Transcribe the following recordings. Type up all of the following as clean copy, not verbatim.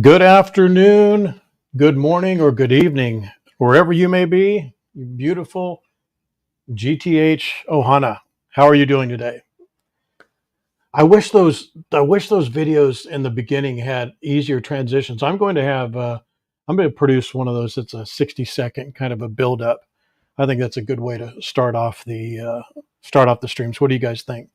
Good afternoon, good morning, or good evening, wherever you may be, you beautiful GTH Ohana. How are you doing today? I wish those videos in the beginning had easier transitions. I'm going to produce one of those. It's a 60-second kind of a build up. I think that's a good way to start off the streams. What do you guys think?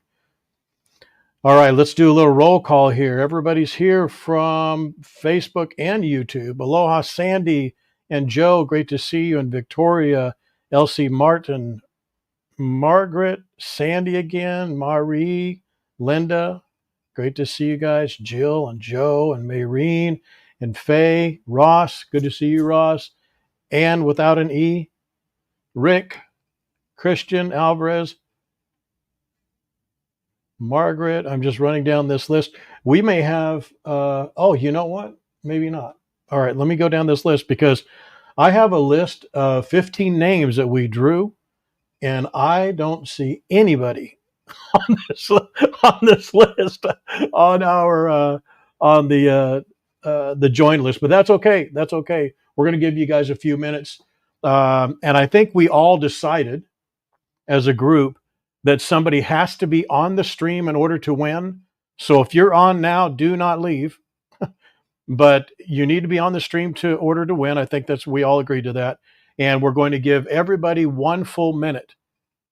All right, let's do a little roll call here. Everybody's here from Facebook and YouTube. Aloha, Sandy and Joe. Great to see you. And Victoria, Elsie Martin, Margaret, Sandy again, Marie, Linda. Great to see you guys. Jill and Joe and Mayreen and Faye, Ross. Good to see you, Ross. And without an E, Rick, Christian, Alvarez, Margaret. I'm just running down this list. We may have, oh, you know what? Maybe not. All right, let me go down this list because I have a list of 15 names that we drew, and I don't see anybody on this list on our on the join list. But that's okay. That's okay. We're going to give you guys a few minutes, and I think we all decided as a group that somebody has to be on the stream in order to win. So if you're on now, do not leave. But you need to be on the stream to order to win. I think we all agreed to that. And we're going to give everybody 1 full minute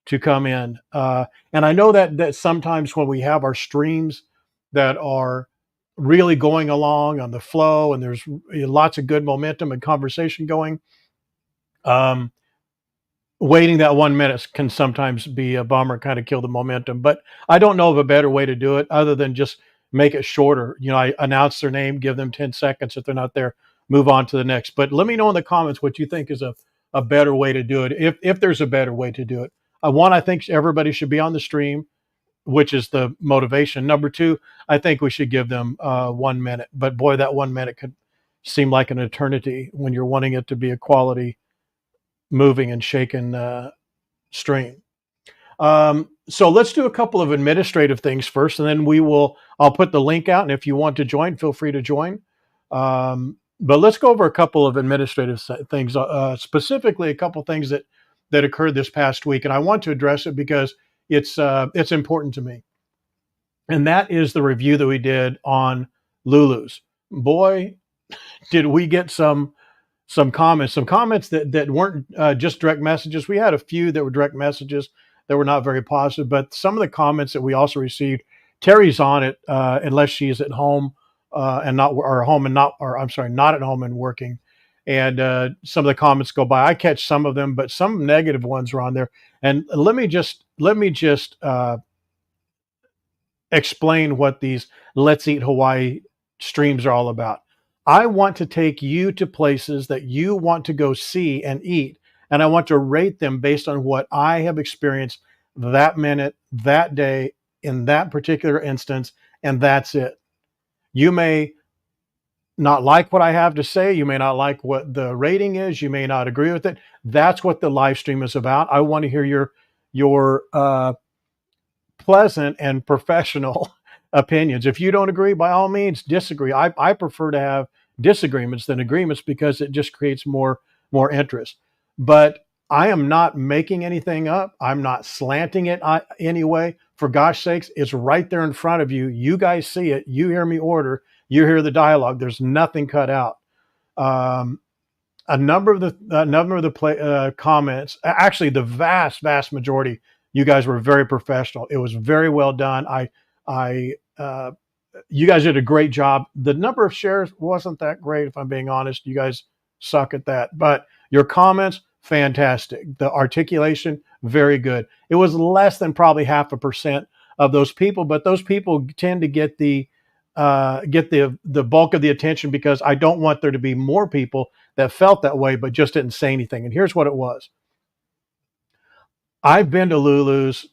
to come in. And I know that sometimes when we have our streams that are really going along on the flow and there's lots of good momentum and conversation going, waiting that 1 minute can sometimes be a bummer, kind of kill the momentum. But I don't know of a better way to do it other than just make it shorter. I announce their name, give them 10 seconds. If they're not there, move on to the next. But let me know in the comments what you think is a better way to do it, if there's a better way to do it. One, I think everybody should be on the stream, which is the motivation. Number two, I think we should give them 1 minute. But boy, that 1 minute could seem like an eternity when you're wanting it to be a quality moving and shaken stream. So let's do a couple of administrative things first, and then I'll put the link out. And if you want to join, feel free to join. But let's go over a couple of administrative things, specifically a couple things that occurred this past week. And I want to address it because it's important to me. And that is the review that we did on Lulu's. Boy, did we get some comments that weren't just direct messages. We had a few that were direct messages that were not very positive, but some of the comments that we also received, Terry's on it, unless she's at home and not, or home and not, or I'm sorry, not at home and working. And some of the comments go by. I catch some of them, but some negative ones are on there. And let me just explain what these Let's Eat Hawaii streams are all about. I want to take you to places that you want to go see and eat, and I want to rate them based on what I have experienced that minute, that day, in that particular instance, and that's it. You may not like what I have to say. You may not like what the rating is. You may not agree with it. That's what the live stream is about. I want to hear your pleasant and professional opinions. If you don't agree, by all means, disagree. I prefer to have disagreements than agreements because it just creates more interest. But I am not making anything up. I'm not slanting it anyway. For gosh sakes, it's right there in front of you. You guys see it. You hear me order. You hear the dialogue. There's nothing cut out. A number of the comments, actually the vast majority, you guys were very professional. It was very well done. You guys did a great job. The number of shares wasn't that great, if I'm being honest. You guys suck at that. But your comments, fantastic. The articulation, very good. It was less than probably 0.5% of those people, but those people tend to get the bulk of the attention because I don't want there to be more people that felt that way but just didn't say anything. And here's what it was. I've been to Lulu's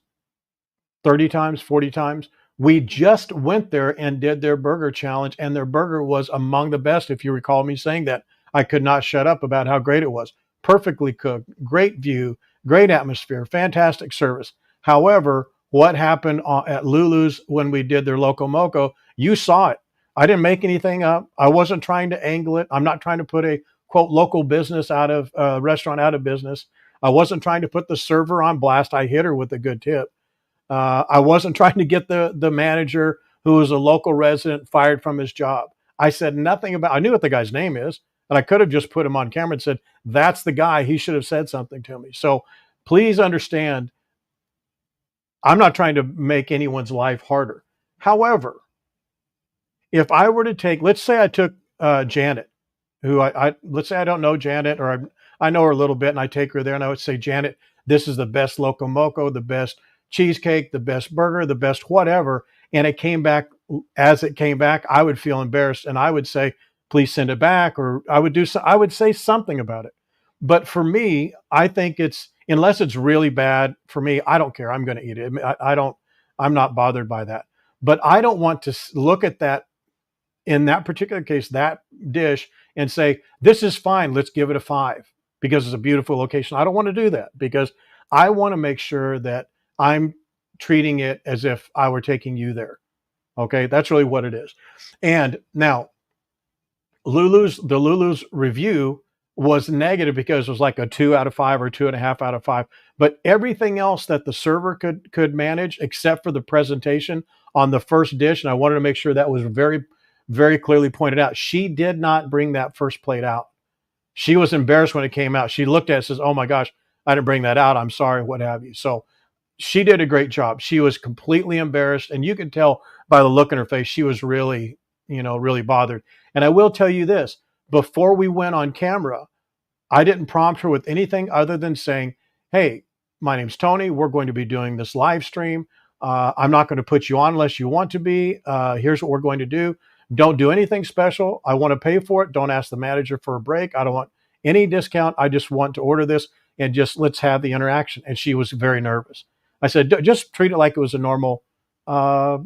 30 times, 40 times. We just went there and did their burger challenge, and their burger was among the best. If you recall me saying that, I could not shut up about how great it was. Perfectly cooked, great view, great atmosphere, fantastic service. However, what happened at Lulu's when we did their Loco Moco, you saw it. I didn't make anything up. I wasn't trying to angle it. I'm not trying to put a quote local business out of restaurant out of business. I wasn't trying to put the server on blast. I hit her with a good tip. I wasn't trying to get the manager who was a local resident fired from his job. I said nothing about. I knew what the guy's name is, and I could have just put him on camera and said, "That's the guy. He should have said something to me." So please understand, I'm not trying to make anyone's life harder. However, if I were to take, let's say I took Janet, who let's say I don't know Janet, or I know her a little bit, and I take her there, and I would say, Janet, this is the best loco moco, the best cheesecake, the best burger, the best whatever, and it came back as it came back. I would feel embarrassed, and I would say, please send it back, or I would say something about it. But for me, I think it's unless it's really bad for me, I don't care. I'm going to eat it. I don't. I'm not bothered by that. But I don't want to look at that in that particular case, that dish, and say, this is fine, let's give it a 5 because it's a beautiful location. I don't want to do that because I want to make sure that I'm treating it as if I were taking you there. Okay, that's really what it is. And now Lulu's review was negative because it was like a 2 out of 5 or 2.5 out of 5. But everything else that the server could manage, except for the presentation on the first dish, and I wanted to make sure that was very, very clearly pointed out. She did not bring that first plate out. She was embarrassed when it came out. She looked at it and says, "Oh my gosh, I didn't bring that out. I'm sorry," what have you. So she did a great job. She was completely embarrassed, and you could tell by the look in her face, she was really, really bothered. And I will tell you this, before we went on camera, I didn't prompt her with anything other than saying, "Hey, my name's Tony. We're going to be doing this live stream. I'm not going to put you on unless you want to be. Here's what we're going to do. Don't do anything special. I want to pay for it. Don't ask the manager for a break. I don't want any discount. I just want to order this and just let's have the interaction." And she was very nervous. I said, just treat it like it was a normal uh,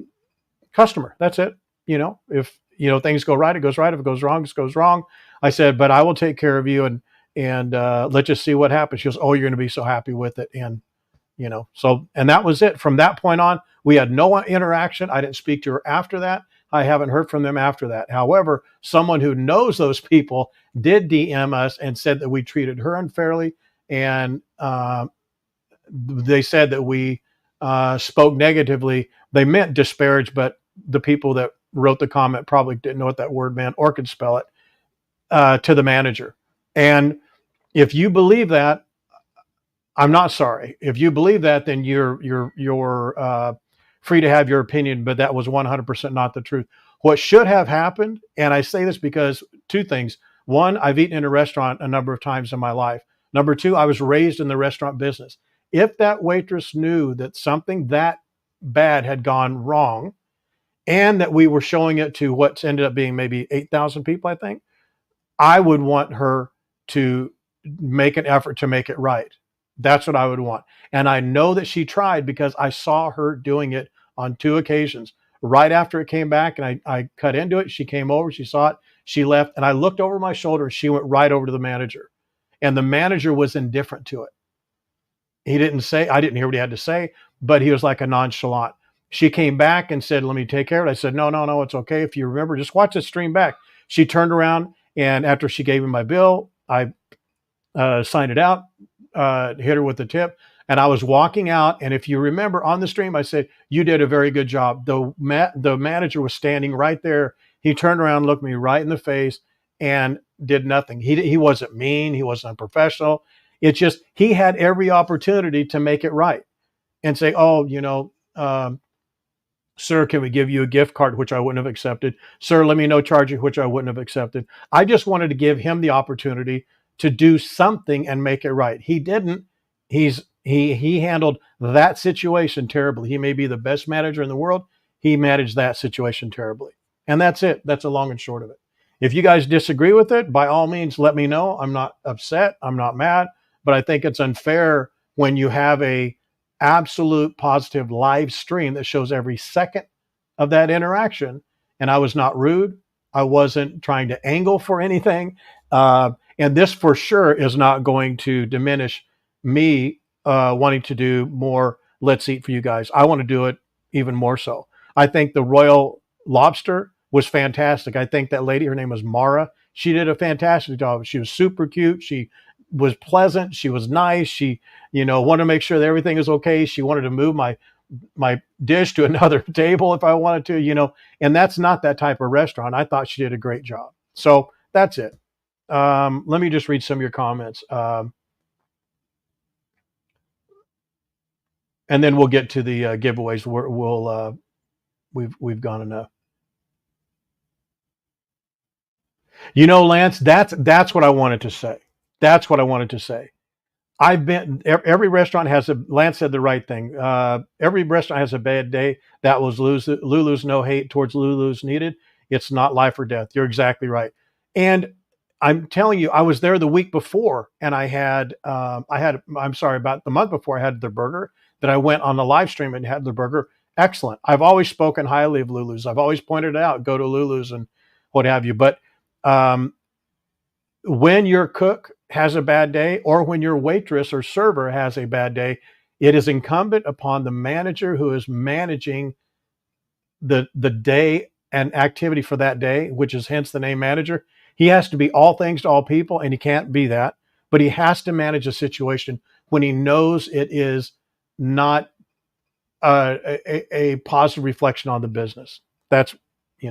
customer. That's it. If things go right, it goes right. If it goes wrong, it goes wrong. I said, but I will take care of you, and let's just see what happens. She goes, "Oh, you're going to be so happy with it." And so, and that was it. From that point on, we had no interaction. I didn't speak to her after that. I haven't heard from them after that. However, someone who knows those people did DM us and said that we treated her unfairly, and they said that we spoke negatively. They meant disparage, but the people that wrote the comment probably didn't know what that word meant or could spell it, to the manager. And if you believe that, I'm not sorry. If you believe that, then you're free to have your opinion, but that was 100% not the truth. What should have happened, and I say this because two things. One, I've eaten in a restaurant a number of times in my life. Number two, I was raised in the restaurant business. If that waitress knew that something that bad had gone wrong and that we were showing it to what's ended up being maybe 8,000 people, I think, I would want her to make an effort to make it right. That's what I would want. And I know that she tried because I saw her doing it on 2 occasions. Right after it came back and I cut into it, she came over, she saw it, she left, and I looked over my shoulder and she went right over to the manager. And the manager was indifferent to it. He didn't say, I didn't hear what he had to say, but he was like a nonchalant. She came back and said, "Let me take care of it." I said, no, it's okay. If you remember, just watch the stream back. She turned around, and after she gave me my bill, I signed it out, hit her with the tip, and I was walking out. And if you remember on the stream, I said, "You did a very good job." The manager was standing right there. He turned around, looked me right in the face, and did nothing. He wasn't mean. He wasn't unprofessional. It's just he had every opportunity to make it right and say, "Oh, sir, can we give you a gift card?" Which I wouldn't have accepted. "Sir, let me no charge you," which I wouldn't have accepted. I just wanted to give him the opportunity to do something and make it right. He didn't. He handled that situation terribly. He may be the best manager in the world. He managed that situation terribly. And that's it. That's the long and short of it. If you guys disagree with it, by all means, let me know. I'm not upset. I'm not mad. But I think it's unfair when you have a absolute positive live stream that shows every second of that interaction. And I was not rude. I wasn't trying to angle for anything. And this for sure is not going to diminish me wanting to do more Let's Eat for you guys. I want to do it even more so. I think the Royal Lobster was fantastic. I think that lady, her name was Mara. She did a fantastic job. She was super cute. She was pleasant. She was nice. She, wanted to make sure that everything is okay. She wanted to move my dish to another table if I wanted to, and that's not that type of restaurant. I thought she did a great job. So that's it. Let me just read some of your comments. And then we'll get to the giveaways. We've gone enough. Lance, that's what I wanted to say. That's what I wanted to say. I've been every restaurant has a Lance said the right thing. Every restaurant has a bad day. That was Lulu's. No hate towards Lulu's needed. It's not life or death. You're exactly right. And I'm telling you, I was there the week before, and I'm sorry, about the month before, I had their burger. That I went on the live stream and had the burger. Excellent. I've always spoken highly of Lulu's. I've always pointed it out. Go to Lulu's and what have you. But um, when your cook has a bad day, or when your waitress or server has a bad day, it is incumbent upon the manager who is managing the day and activity for that day, which is hence the name manager. He has to be all things to all people, and he can't be that, but he has to manage a situation when he knows it is not a positive reflection on the business. That's, he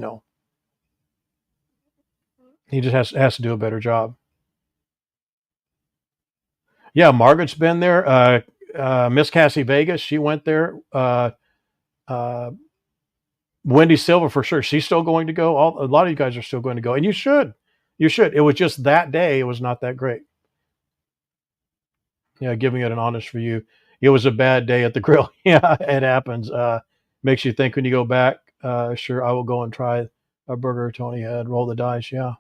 just has to do a better job. Yeah, Margaret's been there. Miss Cassie Vegas, she went there. Uh, Wendy Silva for sure. She's still going to go. A lot of you guys are still going to go, and you should. You should. It was just that day. It was not that great. Yeah, giving it an honest review. It was a bad day at the grill. Yeah, it happens. Makes you think when you go back. Sure, I will go and try a burger Tony had. Roll the dice. Yeah.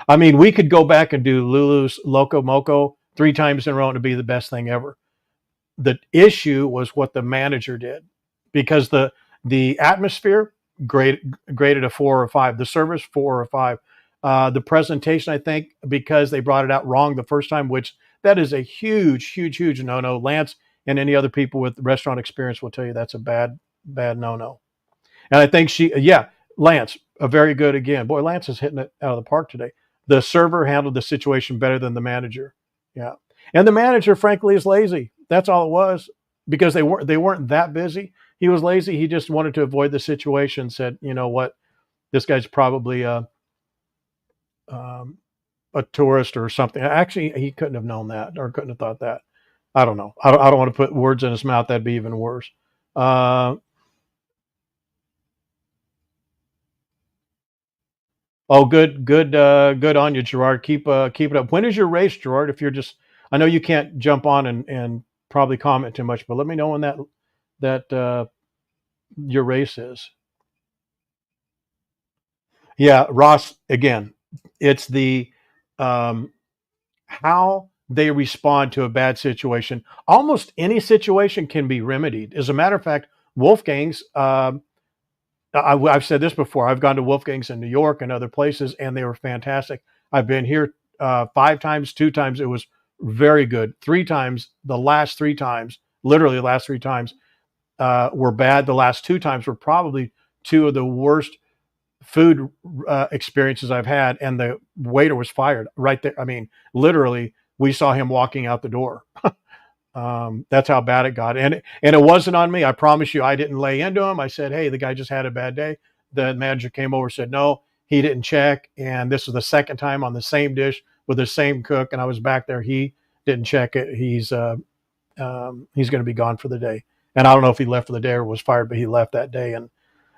I mean, we could go back and do Lulu's Loco Moco 3 times in a row and it'd be the best thing ever. The issue was what the manager did, because the atmosphere graded a 4 or 5. The service 4 or 5. The presentation, I think, because they brought it out wrong the first time, which that is a huge no-no. Lance and any other people with restaurant experience will tell you that's a bad no-no. And I think Lance, a very good again. Boy, Lance is hitting it out of the park today. The server handled the situation better than the manager. Yeah. And the manager, frankly, is lazy. That's all it was, because they weren't that busy. He was lazy. He just wanted to avoid the situation. Said, you know what, this guy's probably a tourist or something. Actually, he couldn't have known that, or couldn't have thought that. I don't know. I don't want to put words in his mouth. That'd be even worse. Oh, good on you, Gerard. Keep it up. When is your race, Gerard? If you're just, I know you can't jump on and probably comment too much, but let me know when that your race is. Yeah, Ross. Again, it's the how they respond to a bad situation. Almost any situation can be remedied. As a matter of fact, Wolfgang's. I've said this before. I've gone to Wolfgang's in New York and other places, and they were fantastic. I've been here 5 times, 2 times. It was very good. 3 times, the last 3 times, literally the last 3 times, were bad. The last 2 times were probably 2 of the worst food experiences I've had, and the waiter was fired right there. I mean, literally, we saw him walking out the door. That's how bad it got. And it wasn't on me. I promise you, I didn't lay into him. I said, hey, the guy just had a bad day. The manager came over, said, no, he didn't check. And this was the second time on the same dish with the same cook. And I was back there. He didn't check it. He's going to be gone for the day. And I don't know if he left for the day or was fired, but he left that day. And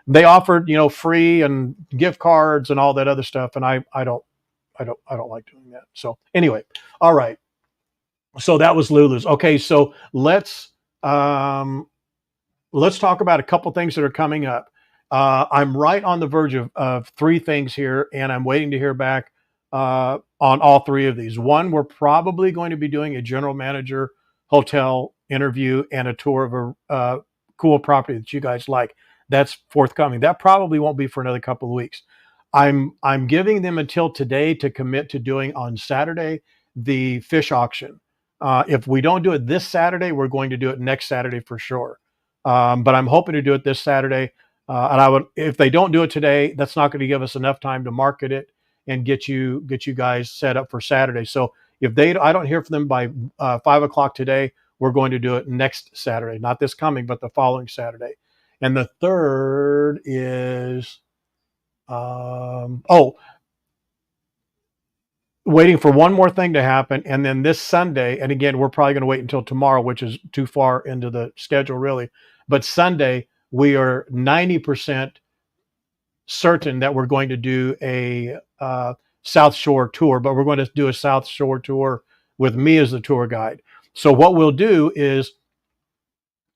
they offered, free and gift cards and all that other stuff. And I don't like doing that. So anyway, all right. So that was Lulu's. Okay, so let's talk about a couple things that are coming up. I'm right on the verge of 3 things here, and I'm waiting to hear back on all 3 of these. One, we're probably going to be doing a general manager hotel interview and a tour of a cool property that you guys like. That's forthcoming. That probably won't be for another couple of weeks. I'm giving them until today to commit to doing on Saturday the fish auction. If we don't do it this Saturday, we're going to do it next Saturday for sure. But I'm hoping to do it this Saturday. And I would, if they don't do it today, that's not going to give us enough time to market it and get you guys set up for Saturday. So if I don't hear from them by 5 o'clock today, we're going to do it next Saturday, not this coming, but the following Saturday. And the third is waiting for one more thing to happen, and then this Sunday, and again, we're probably going to wait until tomorrow, which is too far into the schedule, really. But Sunday, we are 90% certain that we're going to do a South Shore tour, but we're going to do a South Shore tour with me as the tour guide. So what we'll do is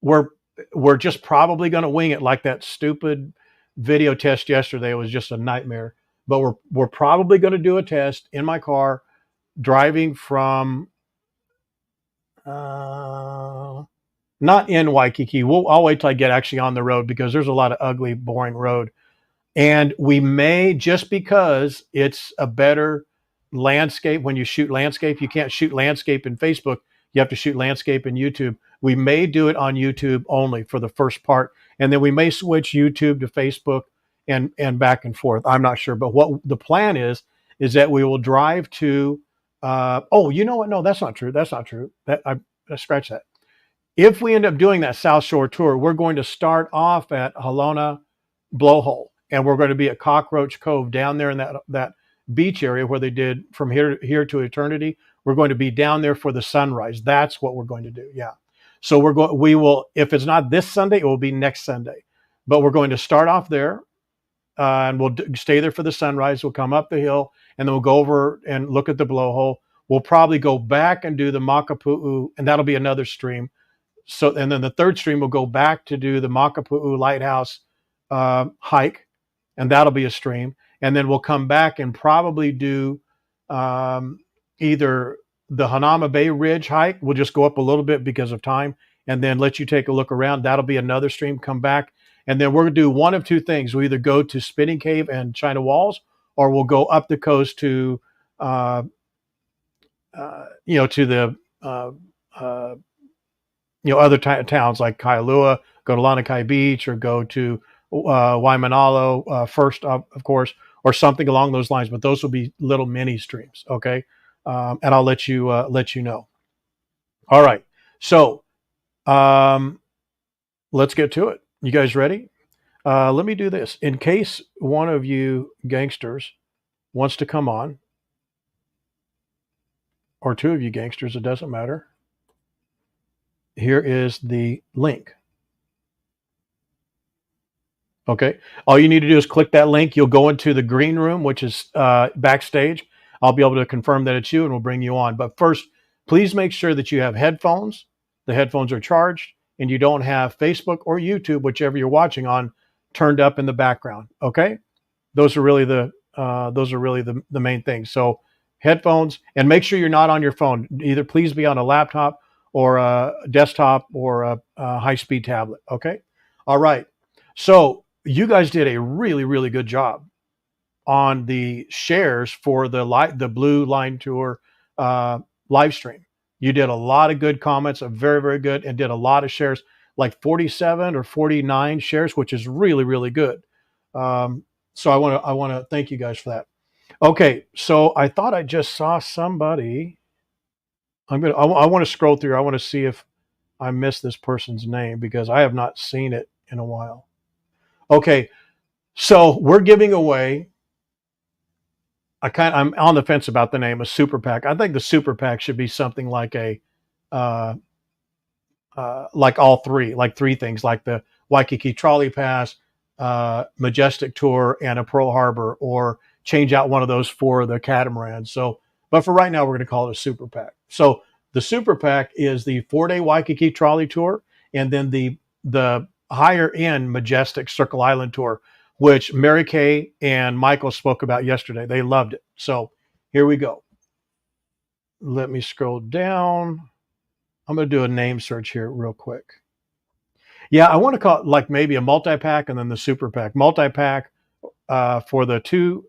we're we're just probably going to wing it, like that stupid video test yesterday was just a nightmare. But we're probably going to do a test in my car driving from not in Waikiki. I'll wait till I get actually on the road because there's a lot of ugly, boring road. And we may, just because it's a better landscape, when you shoot landscape, you can't shoot landscape in Facebook. You have to shoot landscape in YouTube. We may do it on YouTube only for the first part. And then we may switch YouTube to Facebook and back and forth. I'm not sure. But what the plan is that we will drive to, oh, you know what? No, that's not true. That's not true. I scratch that. If we end up doing that South Shore tour, we're going to start off at Halona Blowhole, and we're going to be at Cockroach Cove down there in that beach area where they did From Here to Eternity. We're going to be down there for the sunrise. That's what we're going to do. Yeah. So we will, if it's not this Sunday, it will be next Sunday. But we're going to start off there, and we'll stay there for the sunrise. We'll come up the hill, and then we'll go over and look at the blowhole. We'll probably go back and do the Makapu'u, and that'll be another stream. So, and then the third stream will go back to do the Makapu'u Lighthouse hike, and that'll be a stream. And then we'll come back and probably do either the Hanama Bay Ridge hike. We'll just go up a little bit because of time, and then let you take a look around. That'll be another stream. Come back, and then we're going to do one of two things. We'll either go to Spinning Cave and China Walls, or we'll go up the coast to, to the other towns like Kailua, go to Lanikai Beach, or go to Waimanalo first, of course, or something along those lines. But those will be little mini streams, okay? And I'll let you know. All right, so let's get to it. You guys ready? Let me do this. In case one of you gangsters wants to come on, or two of you gangsters, it doesn't matter. Here is the link. Okay. All you need to do is click that link. You'll go into the green room, which is backstage. I'll be able to confirm that it's you, and we'll bring you on. But first, please make sure that you have headphones. The headphones are charged, and you don't have Facebook or YouTube, whichever you're watching on, turned up in the background. Okay. Those are really the main things. So headphones, and make sure you're not on your phone. Either please be on a laptop or a desktop or a high-speed tablet. Okay. All right. So you guys did a really, really good job on the shares for the Blue Line Tour live stream. You did a lot of good comments, very, very good, and did a lot of shares, like 47 or 49 shares, which is really, really good. So I want to thank you guys for that. Okay, so I thought I just saw somebody. I want to scroll through. I want to see if I missed this person's name because I have not seen it in a while. Okay, so we're giving away. I'm on the fence about the name, a super pack. I think the super pack should be something like like all three, like three things, like the Waikiki Trolley Pass, Majestic Tour, and a Pearl Harbor, or change out one of those for the catamaran. So, but for right now, we're going to call it a super pack. So the super pack is the 4-day Waikiki Trolley Tour, and then the higher end Majestic Circle Island Tour, which Mary Kay and Michael spoke about yesterday. They loved it. So here we go. Let me scroll down. I'm going to do a name search here real quick. Yeah, I want to call it like maybe a multi-pack and then the super pack. Multi-pack for the two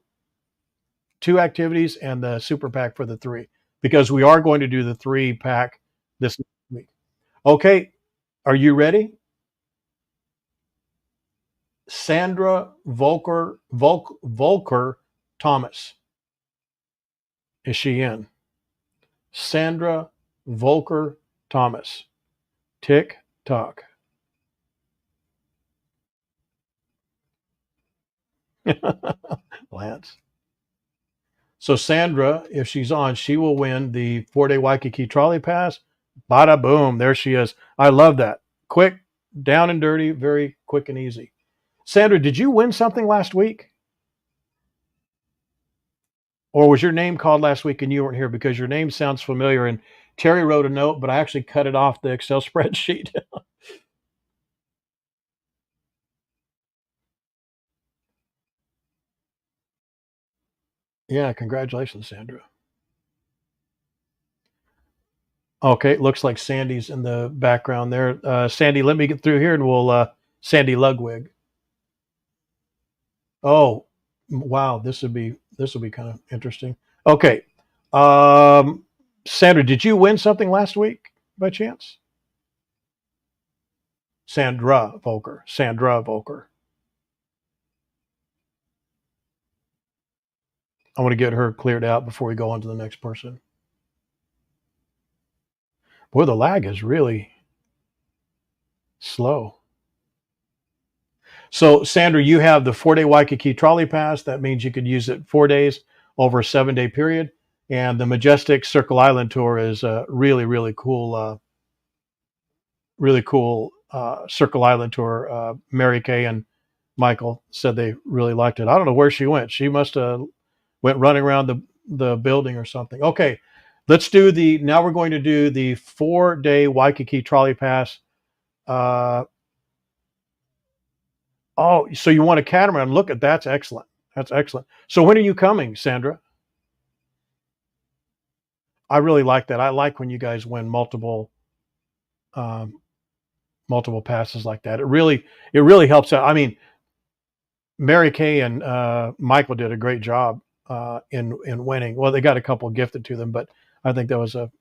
activities, and the super pack for the three, because we are going to do the 3-pack this week. Okay, are you ready? Sandra Volker Thomas. Is she in? Sandra Volker Thomas. Tick tock. Lance. So Sandra, if she's on, she will win the 4-day Waikiki trolley pass. Bada boom, there she is. I love that. Quick, down and dirty, very quick and easy. Sandra, did you win something last week? Or was your name called last week and you weren't here? Because your name sounds familiar. And Terry wrote a note, but I actually cut it off the Excel spreadsheet. Yeah, congratulations, Sandra. Okay, looks like Sandy's in the background there. Sandy, let me get through here and we'll Sandy Ludwig. Oh, wow, this will be kind of interesting. Okay. Um Sandra, did you win something last week by chance? Sandra Volker. Sandra Volker. I want to get her cleared out before we go on to the next person. Boy, the lag is really slow. So, Sandra, you have the 4-day Waikiki trolley pass. That means you could use it 4 days over a 7-day period. And the Majestic Circle Island tour is a really cool Circle Island tour. Mary Kay and Michael said they really liked it. I don't know where she went. She must have went running around the building or something. Okay, let's do the. Now we're going to do the 4-day Waikiki trolley pass. Uh, oh, so you want a catamaran? Look at that's excellent. That's excellent. So when are you coming, Sandra? I really like that. I like when you guys win um, multiple passes like that. It really helps out. I mean, Mary Kay and Michael did a great job in winning. Well, they got a couple gifted to them, but I think that was a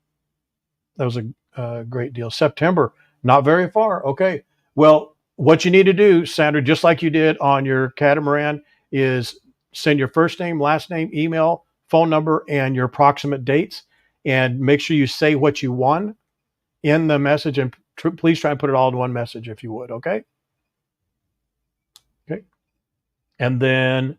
great deal. September, not very far. Okay. Well, what you need to do, Sandra, just like you did on your catamaran, is send your first name, last name, email, phone number, and your approximate dates, and make sure you say what you won in the message, and please try and put it all in one message if you would. Okay. Okay. And then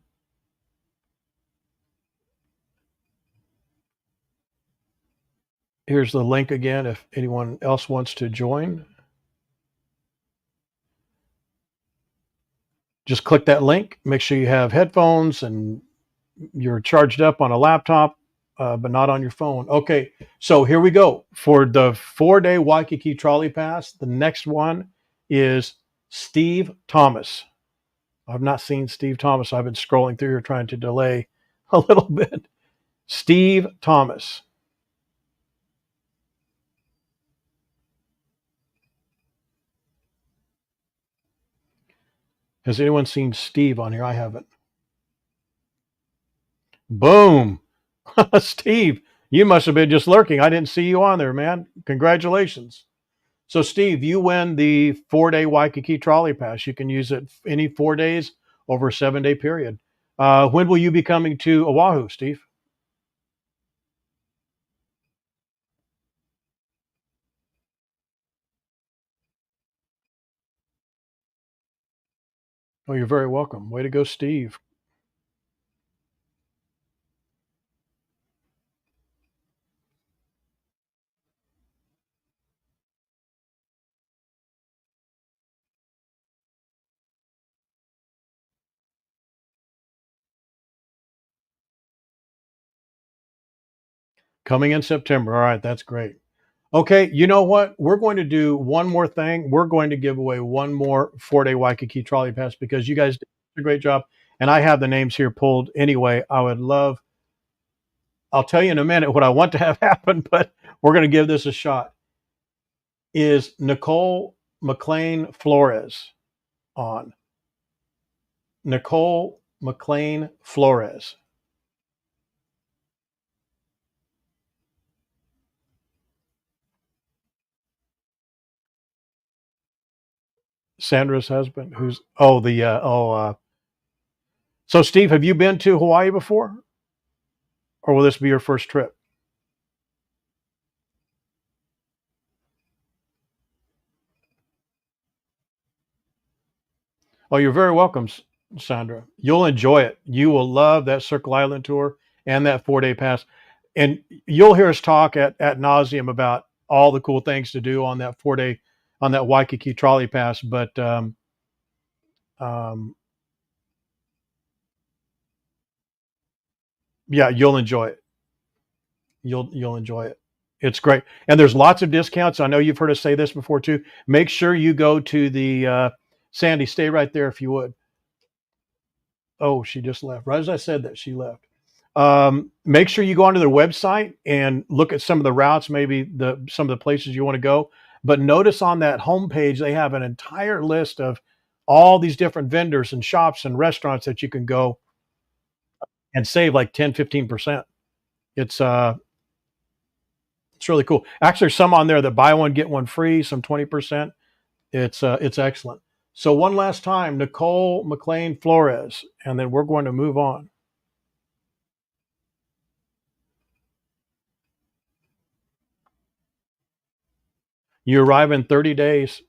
here's the link again if anyone else wants to join. Just click that link. Make sure you have headphones and you're charged up on a laptop, but not on your phone. Okay, so here we go. For the 4-day Waikiki trolley pass, the next one is Steve Thomas. I've not seen Steve Thomas. I've been scrolling through here trying to delay a little bit. Steve Thomas. Has anyone seen Steve on here? I haven't. Boom. Steve, you must have been just lurking. I didn't see you on there, man. Congratulations. So, Steve, you win the 4-day Waikiki trolley pass. You can use it any 4 days over a 7-day period. When will you be coming to Oahu, Steve? Oh, you're very welcome. Way to go, Steve. Coming in September. All right, that's great. Okay, you know what? We're going to do one more thing. We're going to give away one more 4-day Waikiki trolley pass because you guys did a great job. And I have the names here pulled anyway. I'll tell you in a minute what I want to have happen, but we're going to give this a shot. Is Nicole McLean Flores on? Nicole McLean Flores. Sandra's husband. Who's oh the oh so Steve, have you been to Hawaii before? Or will this be your first trip? Oh, you're very welcome, Sandra. You'll enjoy it. You will love that Circle Island tour and that 4 day pass. And you'll hear us talk at nauseum about all the cool things to do on that 4 day, on that Waikiki trolley pass. But um, yeah, you'll enjoy it. You'll enjoy it. It's great. And there's lots of discounts. I know you've heard us say this before too. Make sure you go to the Sandy, stay right there if you would. Oh, she just left. Right as I said that, she left. Make sure you go onto their website and look at some of the routes, maybe some of the places you want to go. But notice on that homepage, they have an entire list of all these different vendors and shops and restaurants that you can go and save like 10, 15%. It's it's really cool. Actually, there's some on there that buy one, get one free, some 20%. It's excellent. So one last time, Nicole McLean Flores, and then we're going to move on. You arrive in 30 days.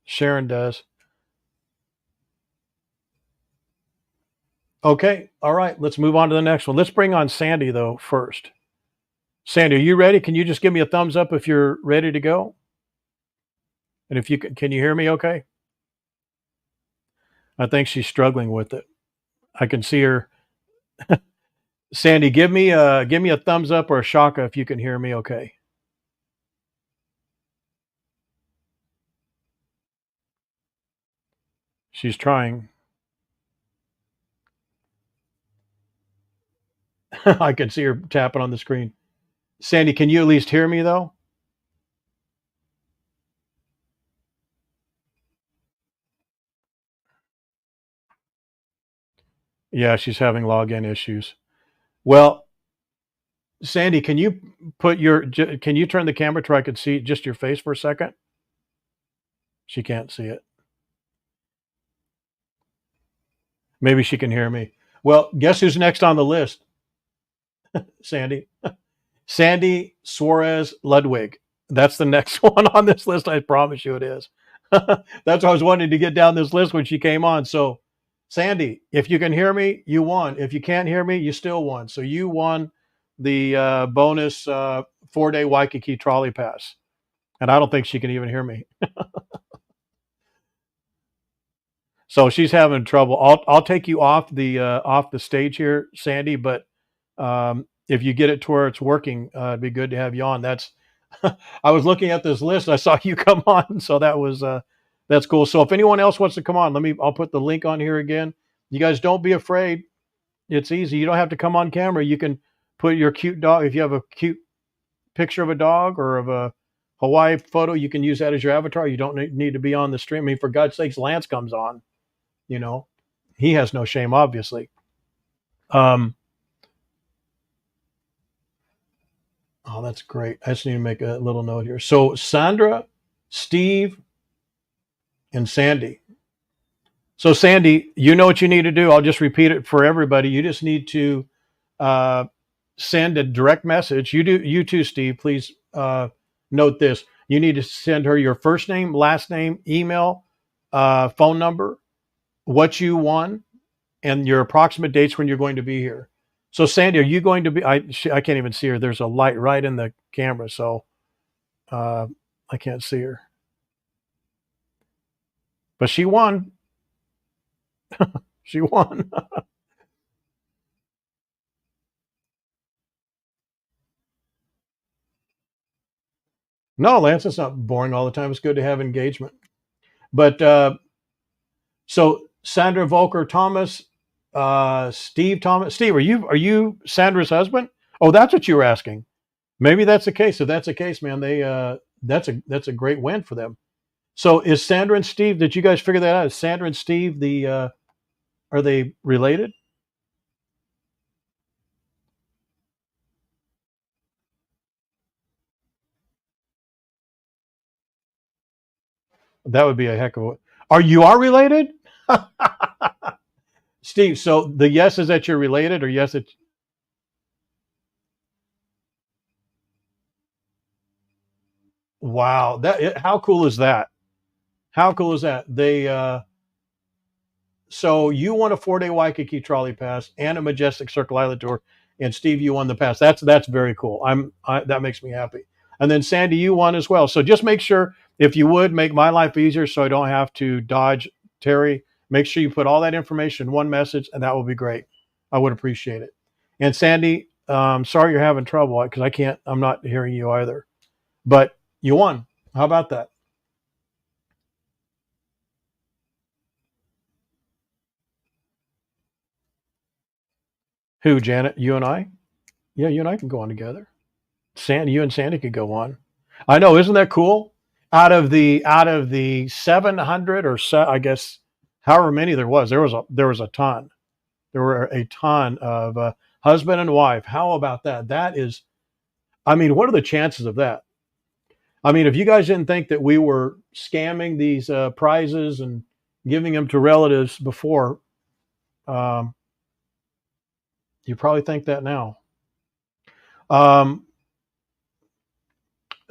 Sharon does. Okay. All right. Let's move on to the next one. Let's bring on Sandy, though, first. Sandy, are you ready? Can you just give me a thumbs up if you're ready to go? And if you can you hear me okay? I think she's struggling with it. I can see her. Sandy, give me a thumbs up or a shaka if you can hear me okay. She's trying. I can see her tapping on the screen. Sandy, can you at least hear me though? Yeah, she's having login issues. Well, Sandy, can you turn the camera to where I could see just your face for a second? She can't see it. Maybe she can hear me. Well, guess who's next on the list? Sandy. Sandy Suarez Ludwig. That's the next one on this list. I promise you it is. That's what I was wanting to get down this list when she came on. So, Sandy, if you can hear me, you won. If you can't hear me, you still won. So you won the bonus 4 day Waikiki trolley pass. And I don't think she can even hear me. So she's having trouble. I'll take you off the stage here, Sandy. But if you get it to where it's working, it'd be good to have you on. That's I was looking at this list. I saw you come on, so that's cool. So if anyone else wants to come on, I'll put the link on here again. You guys don't be afraid. It's easy. You don't have to come on camera. You can put your cute dog. If you have a cute picture of a dog or of a Hawaii photo, you can use that as your avatar. You don't need to be on the stream. I mean, for God's sakes, Lance comes on. You know, he has no shame, obviously. Um, oh, that's great. I just need to make a little note here. So Sandra, Steve, and Sandy. So Sandy, you know what you need to do. I'll just repeat it for everybody. You just need to uh, send a direct message. You do. You too, Steve. Please note this. You need to send her your first name, last name, email, phone number, what you won, and your approximate dates when you're going to be here. So, Sandy, are you going to be? I can't even see her. There's a light right in the camera, so uh, I can't see her. But she won. She won. No, Lance, it's not boring all the time. It's good to have engagement. But so Sandra Volker Thomas, Steve Thomas. Steve, are you Sandra's husband? Oh, that's what you were asking. Maybe that's the case. If that's the case, man, that's a great win for them. So is Sandra and Steve? Did you guys figure that out? Is Sandra and Steve are they related? That would be a heck of a. Are you are related, Steve? So the yes is that you're related, or yes that. Wow, how cool is that? How cool is that? So you won a 4-day Waikiki trolley pass and a Majestic Circle Island tour, and Steve, you won the pass. That's very cool. That makes me happy. And then Sandy, you won as well. So just make sure, if you would, make my life easier so I don't have to dodge Terry. Make sure you put all that information in one message, and that will be great. I would appreciate it. And Sandy, sorry you're having trouble because I can't. I'm not hearing you either. But you won. How about that? Who, Janet? You and I? Yeah, you and I can go on together. Sandy, you and Sandy could go on. I know, isn't that cool? Out of the 700 or so, I guess, however many there was a ton. There were a ton of husband and wife. How about that? That is, I mean, what are the chances of that? I mean, if you guys didn't think that we were scamming these prizes and giving them to relatives before, um, you probably think that now. Um,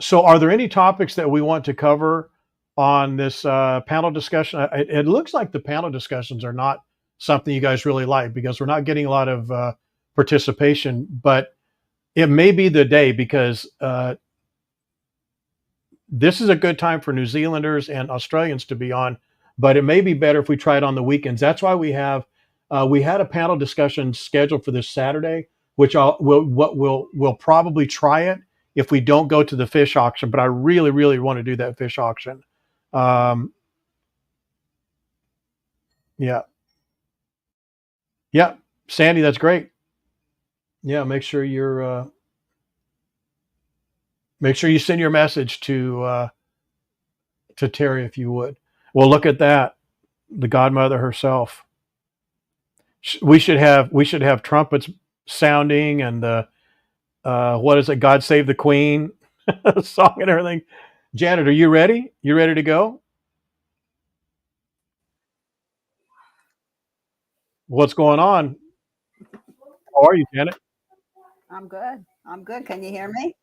So, are there any topics that we want to cover on this panel discussion? It looks like the panel discussions are not something you guys really like because we're not getting a lot of participation. But it may be the day because this is a good time for New Zealanders and Australians to be on. But it may be better if we try it on the weekends. That's why we had a panel discussion scheduled for this Saturday, which we'll probably try it if we don't go to the fish auction. But I really, really want to do that fish auction. Um, yeah, yeah, Sandy, that's great. Yeah, make sure you send your message to Terry if you would. Well, look at that, the godmother herself. We should have trumpets sounding and the what is it? God Save the Queen song and everything. Janet, are you ready? You ready to go? What's going on? How are you, Janet? I'm good. I'm good. Can you hear me?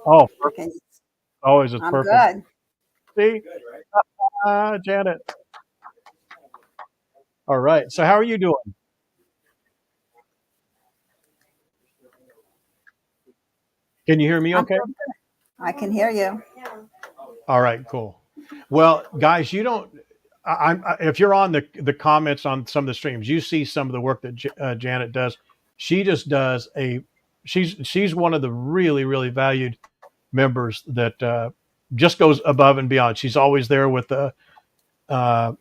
Oh, perfect. Can Always is I'm perfect. good. See, Janet. All right. So, how are you doing? Can you hear me? I'm Okay. doing good. I can hear you. All right. Cool. Well, guys, you don't. If you're on the comments on some of the streams, you see some of the work that Janet does. She just does a. She's one of the really really valued members that just goes above and beyond. She's always there with the uh,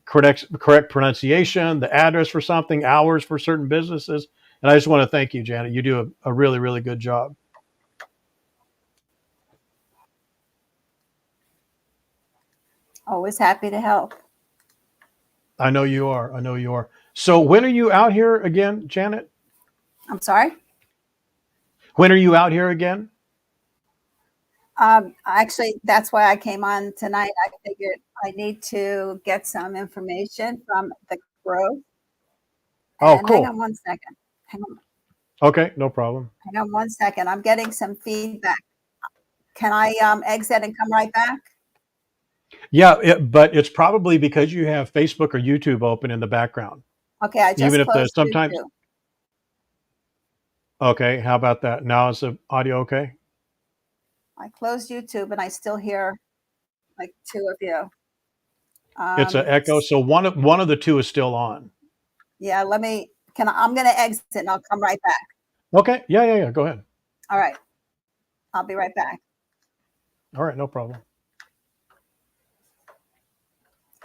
correct pronunciation, the address for something, hours for certain businesses. And I just want to thank you, Janet. You do a really, really good job. Always happy to help. I know you are. I know you are. So when are you out here again, Janet? I'm sorry. When are you out here again? Actually, that's why I came on tonight. I figured I need to get some information from the group. Oh, And hang cool. on one second. Hang on, Okay, no problem. hang on one second. I'm getting some feedback. Can I exit and come right back? Yeah, but it's probably because you have Facebook or YouTube open in the background. Okay, I Even just if the closed sometimes. YouTube. Okay, how about that? Now is the audio okay? I closed YouTube and I still hear like two of you. It's an echo. So one of the two is still on. Yeah, I'm going to exit and I'll come right back. Okay. Yeah. Go ahead. All right. I'll be right back. All right, no problem.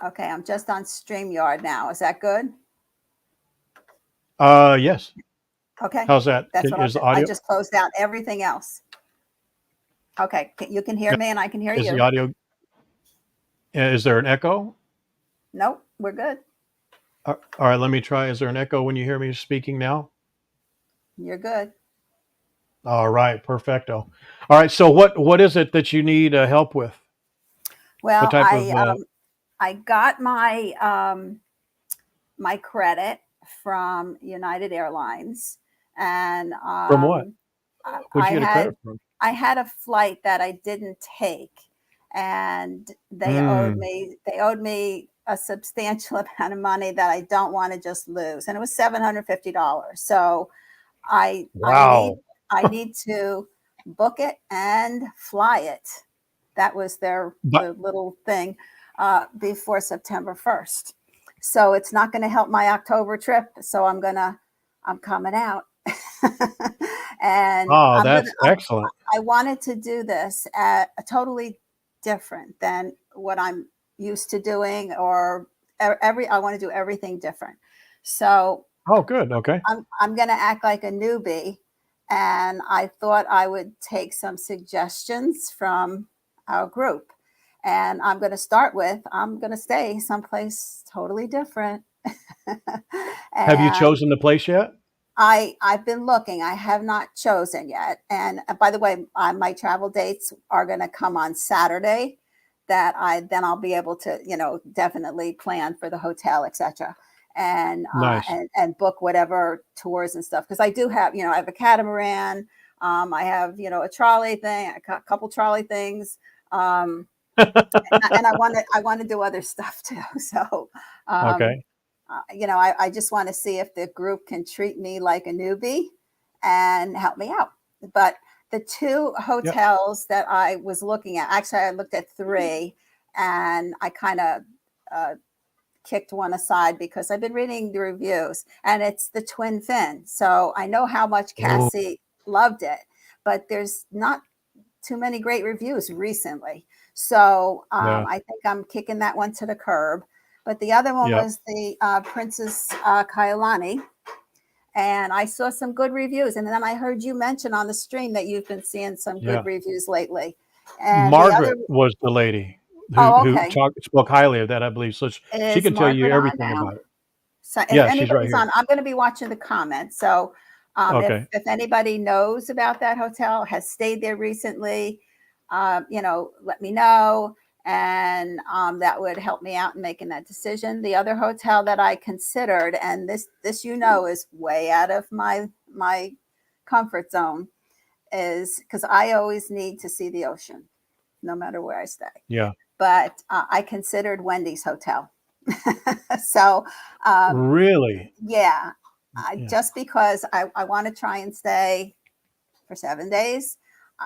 Okay, I'm just on StreamYard now. Is that good? Yes. Okay, How's that? that's what Is the I audio? just closed out everything else. Okay, you can hear me and I can hear Is the you. audio? Is there an echo? Nope, we're good. All right, let me try. Is there an echo when you hear me speaking now? You're good. All right, perfecto. All right, so what is it that you need help with? What Well, type of I got my credit from United Airlines, and from what? What'd I you get a had credit from? I had a flight that I didn't take, and Mm, they owed me a substantial amount of money that I don't want to just lose, and it was $750. So I I need wow. I need to book it and fly it. That was But the little thing before September 1st. So it's not going to help my October trip. So I'm coming out, and oh, that's excellent. I wanted to do this at a totally different than what I'm used to doing, or I want to do everything different. So Oh, good. Okay. I'm going to act like a newbie, and I thought I would take some suggestions from our group. And I'm going to stay someplace totally different. Have you And chosen the place yet? I've been looking. I have not chosen yet. And by the way, my travel dates are going to come on Saturday. That I then I'll be able to, definitely plan for the hotel, etc. Nice. And book whatever tours and stuff, because I do have, I have a catamaran. I have, a trolley thing, a couple trolley things. Um, and I want to do other stuff too. So, um, Okay. I just want to see if the group can treat me like a newbie and help me out. But the two Yep. hotels that I was looking at, actually, I looked at three, and I kind of uh, kicked one aside because I've been reading the reviews, and it's the Twin Fin. So I know how much Oh, Cassie loved it, but there's not too many great reviews recently. So yeah. I think I'm kicking that one to the curb. But the other one Yep. was the Princess Kailani, and I saw some good reviews. And then I heard you mention on the stream that you've been seeing some good Yeah. reviews lately. And the other, Margaret was the lady oh, who okay, talked spoke highly of that, I believe. So she is can tell you Margaret on everything now? about it. So if Yeah, she's right anybody's here. on, I'm going to be watching the comments. So Okay. if anybody knows about that hotel, has stayed there recently, let me know, and that would help me out in making that decision. The other hotel that I considered, and this is way out of my comfort zone, is because I always need to see the ocean, no matter where I stay. Yeah. But I considered Wendy's hotel. So um, Really? yeah, Yeah. just because I want to try and stay for 7 days.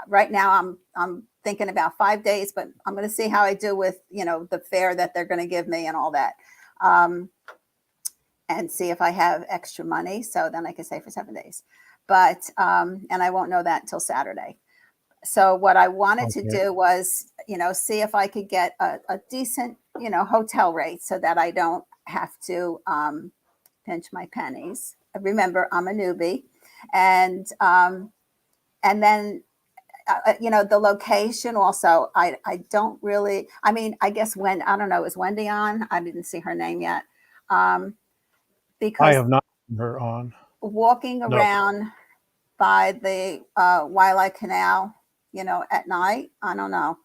Right now, I'm thinking about 5 days, but I'm going to see how I do with the fare that they're going to give me and all that, um, and see if I have extra money. So then I can stay for 7 days. But and I won't know that until Saturday. So what I wanted to Okay. do was, see if I could get a decent, hotel rate so that I don't have to pinch my pennies. Remember, I'm a newbie, and then the location also. I don't really. I mean, I guess when I don't know, is Wendy on? I didn't see her name yet. Um, I because have not seen her on. walking No. around by the Waialae Canal, at night, I don't know.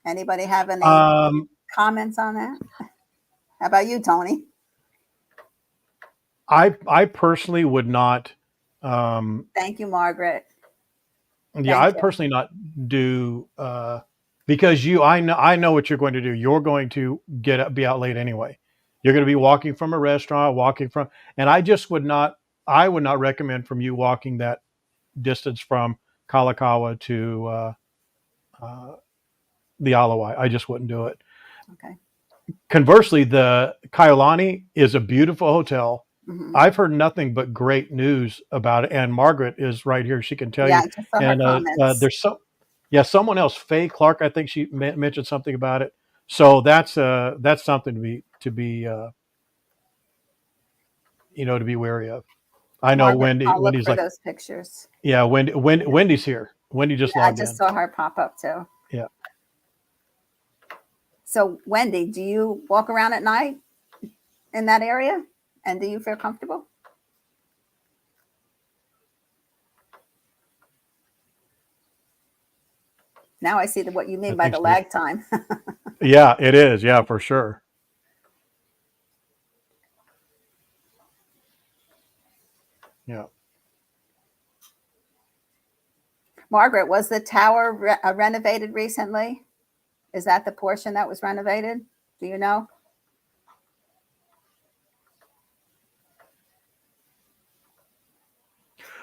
Anybody have any Um, comments on that? How about you, Tony? I personally would not. Um, Thank you, Margaret. yeah, Thank I you. personally not do because I know what you're going to do. You're going to be out late anyway. You're going to be walking from a restaurant, and I just would not. I would not recommend from you walking that distance from Kalakaua to uh, the Alawai. I just wouldn't do it. Okay. Conversely, the Kailani is a beautiful hotel. Hmm. I've heard nothing but great news about it, and Margaret is right here. She can tell Yeah, you. I just saw her And comments. there's yeah, someone else, Faye Clark. I think she mentioned something about it. So that's something to be wary of. I know Margaret, I'll look Wendy's for like, those pictures. yeah, Wendy's here. Wendy Yeah, just I logged just in. saw her pop up too. Yeah, So, Wendy, do you walk around at night in that area? And do you feel comfortable? Now I see what you I mean by think the so. lag time. Yeah, it is. Yeah, for sure. Yeah. Margaret, was the tower renovated recently? Is that the portion that was renovated? Do you know?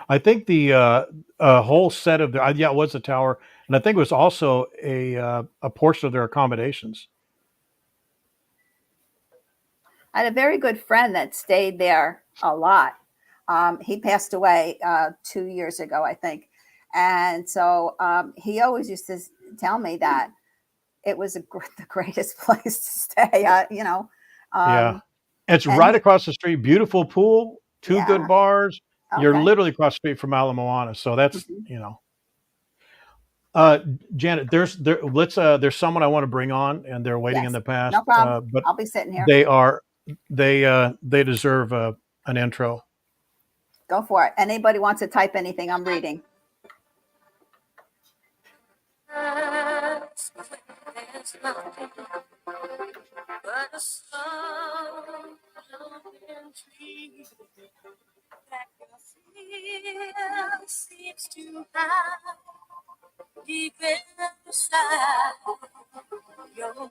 I think the whole set of the yeah, it was the tower, and I think it was also a portion of their accommodations. I had a very good friend that stayed there a lot. He passed away 2 years ago, I think. And so he always used to tell me that it was the greatest place to stay, Yeah, Um, it's and right he, across the street. Beautiful pool, two good yeah, bars. You're okay. literally across the street from Ala Moana, so that's Mhm. Uh, Janet, there's someone I want to bring on, and they're waiting in Yes, the past. no problem. But I'll be sitting here. they are they deserve an intro. Go for it. Anybody wants to type anything, I'm reading. There's nothing but a song and tree that your feel seems to hide deep inside your mind.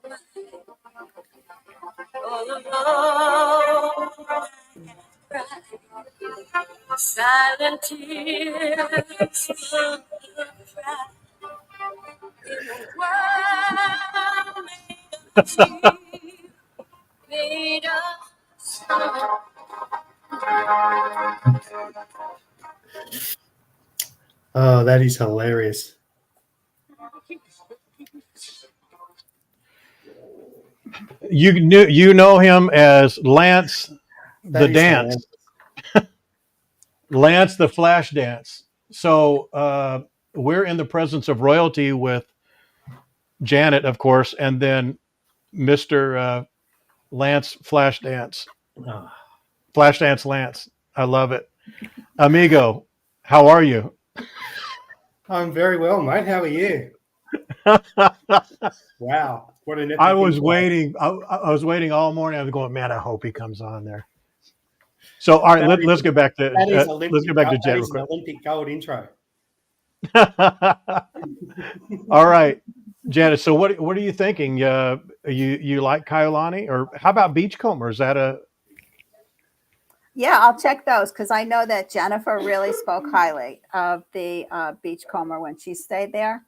All alone, cry, silent tears full of pride in a world made of tears, made of song. Oh, that is hilarious. You know him as Lance the That is Dance, hilarious. Lance the Flash Dance. So we're in the presence of royalty with Janet, of course, and then Mister Lance Flash Dance, Oh, Flash Dance Lance. I love it, amigo. How are you? I'm very well, mate. How are you? Wow, what an I epic was intro. waiting. I was waiting all morning. I was going, man. I hope he comes on there. So, all right, That let's is get back to that is let's get Olympic. back to That Jet real is an quick. Olympic gold intro. All right, Janet. So, what are you thinking? You like Kailani, or how about Beachcomber? Is that a Yeah, I'll check those because I know that Jennifer really spoke highly of the Beachcomber when she stayed there.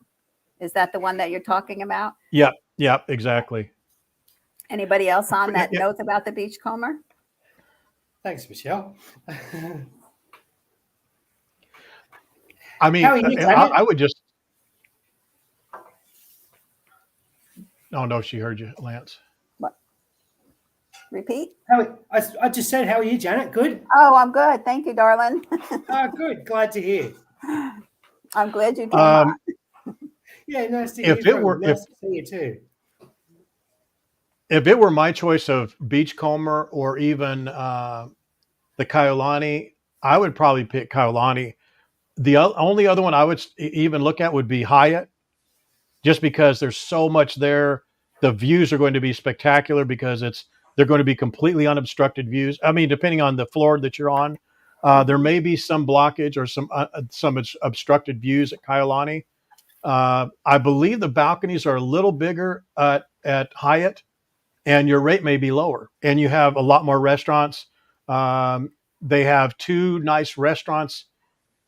Is that the one that you're talking about? yeah, yeah, exactly. Anybody else on Yeah, that yeah. knows about the Beachcomber? Thanks, Michelle. I How mean, are you, Janet? I would just. Oh no, she heard you, Lance. What? Repeat? I just said, how are you, Janet? Good. Oh, I'm good. Thank you, darling. Good. Glad to hear. I'm glad you came Um, on. Yeah, nice to hear if it from were you. Nice to see you too. if it were my choice of Beachcomber or even the Kailani, I would probably pick Kailani. The only other one I would even look at would be Hyatt, just because there's so much there. The views are going to be spectacular because they're going to be completely unobstructed views. I mean, depending on the floor that you're on, there Mhm. may be some blockage or some obstructed views at Kailani. I believe the balconies are a little bigger at Hyatt, and your rate may be lower, and you have a lot more restaurants. Um, they have two nice restaurants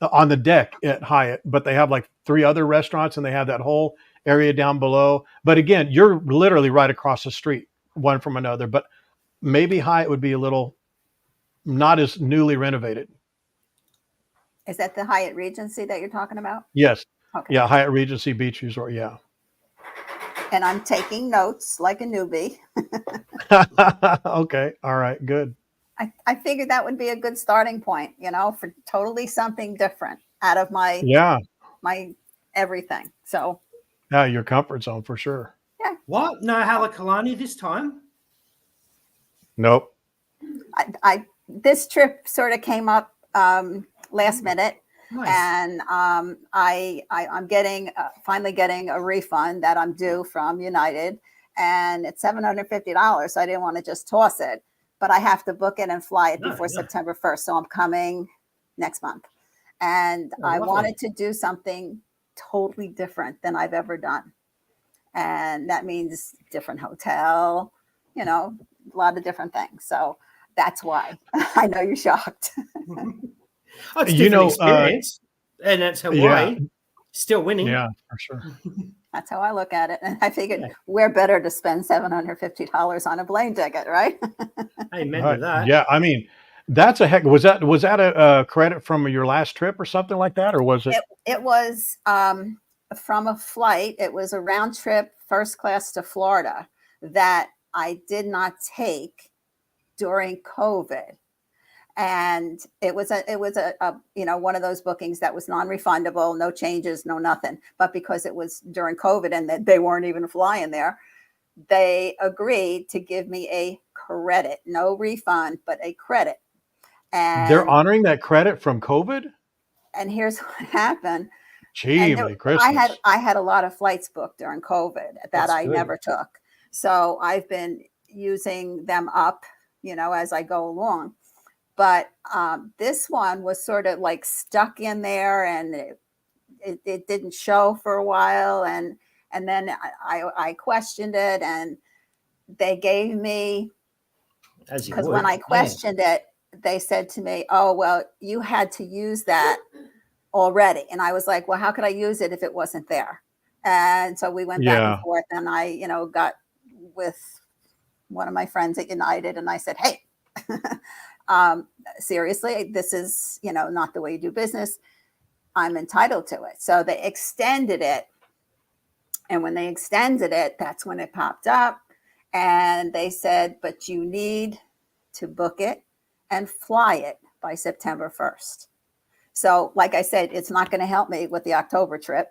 on the deck at Hyatt, but they have like three other restaurants, and they have that whole area down below. But again, you're literally right across the street, one from another. But maybe Hyatt would be a little not as newly renovated. Is that the Hyatt Regency that you're talking about? Yes, Okay. yeah, Hyatt Regency Beach Resort. Yeah. And I'm taking notes like a newbie. Okay. All right. Good. I figured that would be a good starting point, for totally something different out of Yeah. my everything. So Yeah. Your comfort zone for sure. yeah, What? No Halakalani this time? Nope. I this trip sort of came up last minute, Nice. and I'm getting finally getting a refund that I'm due from United, and it's $750. So I didn't want to just toss it, but I have to book it and fly it before September 1st. So I'm coming next month. And I wanted to do something totally different than I've ever done. And that means different hotel, a lot of different things. So that's why. I know you're shocked. Oh, it's a different experience. And that's Hawaii. Yeah. Still winning. Yeah, for sure. That's how I look at it. And I figured we're better to spend $750 on a plane ticket, right? Amen to that. Yeah, I mean, that's a heck. Was that a credit from your last trip or something like that, or was it? It was from a flight. It was a round trip, first class to Florida, that I did not take during COVID. And it was a one of those bookings that was non-refundable, no changes, no nothing. But because it was during COVID and that they weren't even flying there, they agreed to give me a credit, no refund, but a credit. And they're honoring that credit from COVID. And here's what happened. Gee, Christmas. I had a lot of flights booked during COVID that I never took. So I've been using them up, as I go along. But this one was sort of like stuck in there, and it didn't show for a while. And then I questioned it, and they gave me, because when I questioned it, they said to me, oh, well, you had to use that already. And I was like, well, how could I use it if it wasn't there? And so we went back and forth, and I, got with one of my friends at United, and I said, hey, seriously, this is, not the way you do business. I'm entitled to it. So they extended it. And when they extended it, that's when it popped up. And they said, but you need to book it and fly it by September 1st. So like I said, it's not going to help me with the October trip.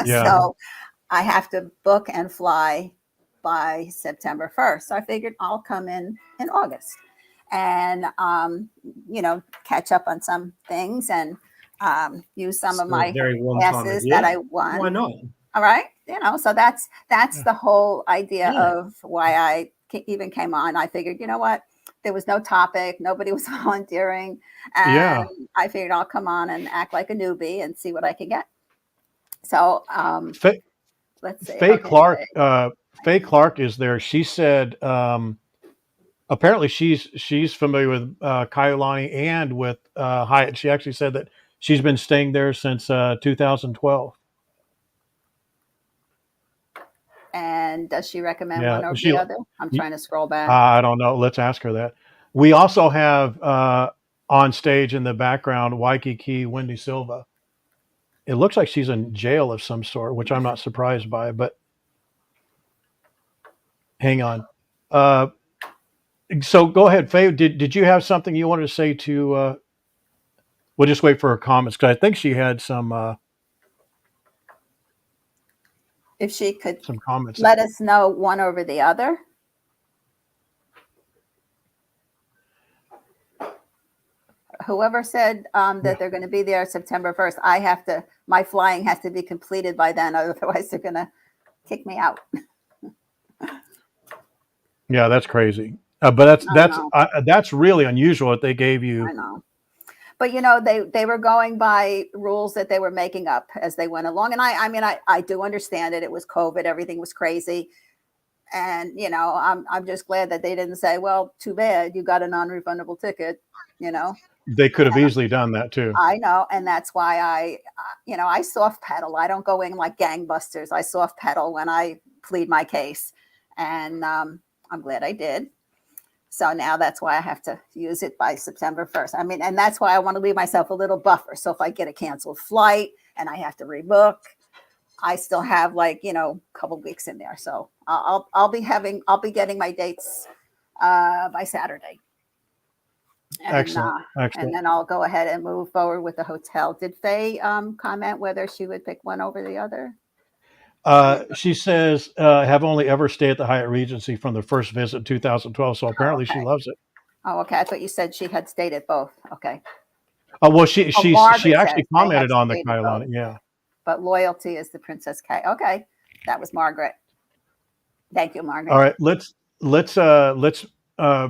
So I have to book and fly by September 1st. So I figured I'll come in August and, catch up on some things and use some of my passes that I won. Why not? All right. So that's the whole idea of why I even came on. I figured, you know what? There was no topic. Nobody was volunteering. And I figured I'll come on and act like a newbie and see what I can get. So let's see. Faye Clark is there. She said apparently she's familiar with Kailani and with Hyatt. She actually said that she's been staying there since 2012. And does she recommend one over the other? I'm trying to scroll back. I don't know. Let's ask her that. We also have on stage in the background Waikiki Wendy Silva. It looks like she's in jail of some sort, which I'm not surprised by. But hang on. So go ahead, Faye. Did you have something you wanted to say to? We'll just wait for her comments because I think she had some. If she could some comments, let us know one over the other. Whoever said that they're going to be there September 1st, my flying has to be completed by then. Otherwise they're going to kick me out. Yeah, that's crazy. But that's really unusual that they gave you. I know. But, they were going by rules that they were making up as they went along. And I do understand it. It was COVID. Everything was crazy. And, I'm just glad that they didn't say, well, too bad you got a non-refundable ticket, They could have easily done that too. I know. And that's why I soft pedal. I don't go in like gangbusters. I soft pedal when I plead my case. And I'm glad I did. So now that's why I have to use it by September 1st. And that's why I want to leave myself a little buffer. So if I get a canceled flight and I have to rebook, I still have a couple weeks in there. So I'll be getting my dates by Saturday. And, Excellent. And then I'll go ahead and move forward with the hotel. Did Faye comment whether she would pick one over the other? She says, have only ever stayed at the Hyatt Regency from the first visit in 2012. So apparently she loves it. Oh, okay. I thought you said she had stayed at both. Okay. Oh, well, she actually commented on the Kailani. Yeah. But loyalty is the Princess K. Okay. That was Margaret. Thank you, Margaret. All right, let's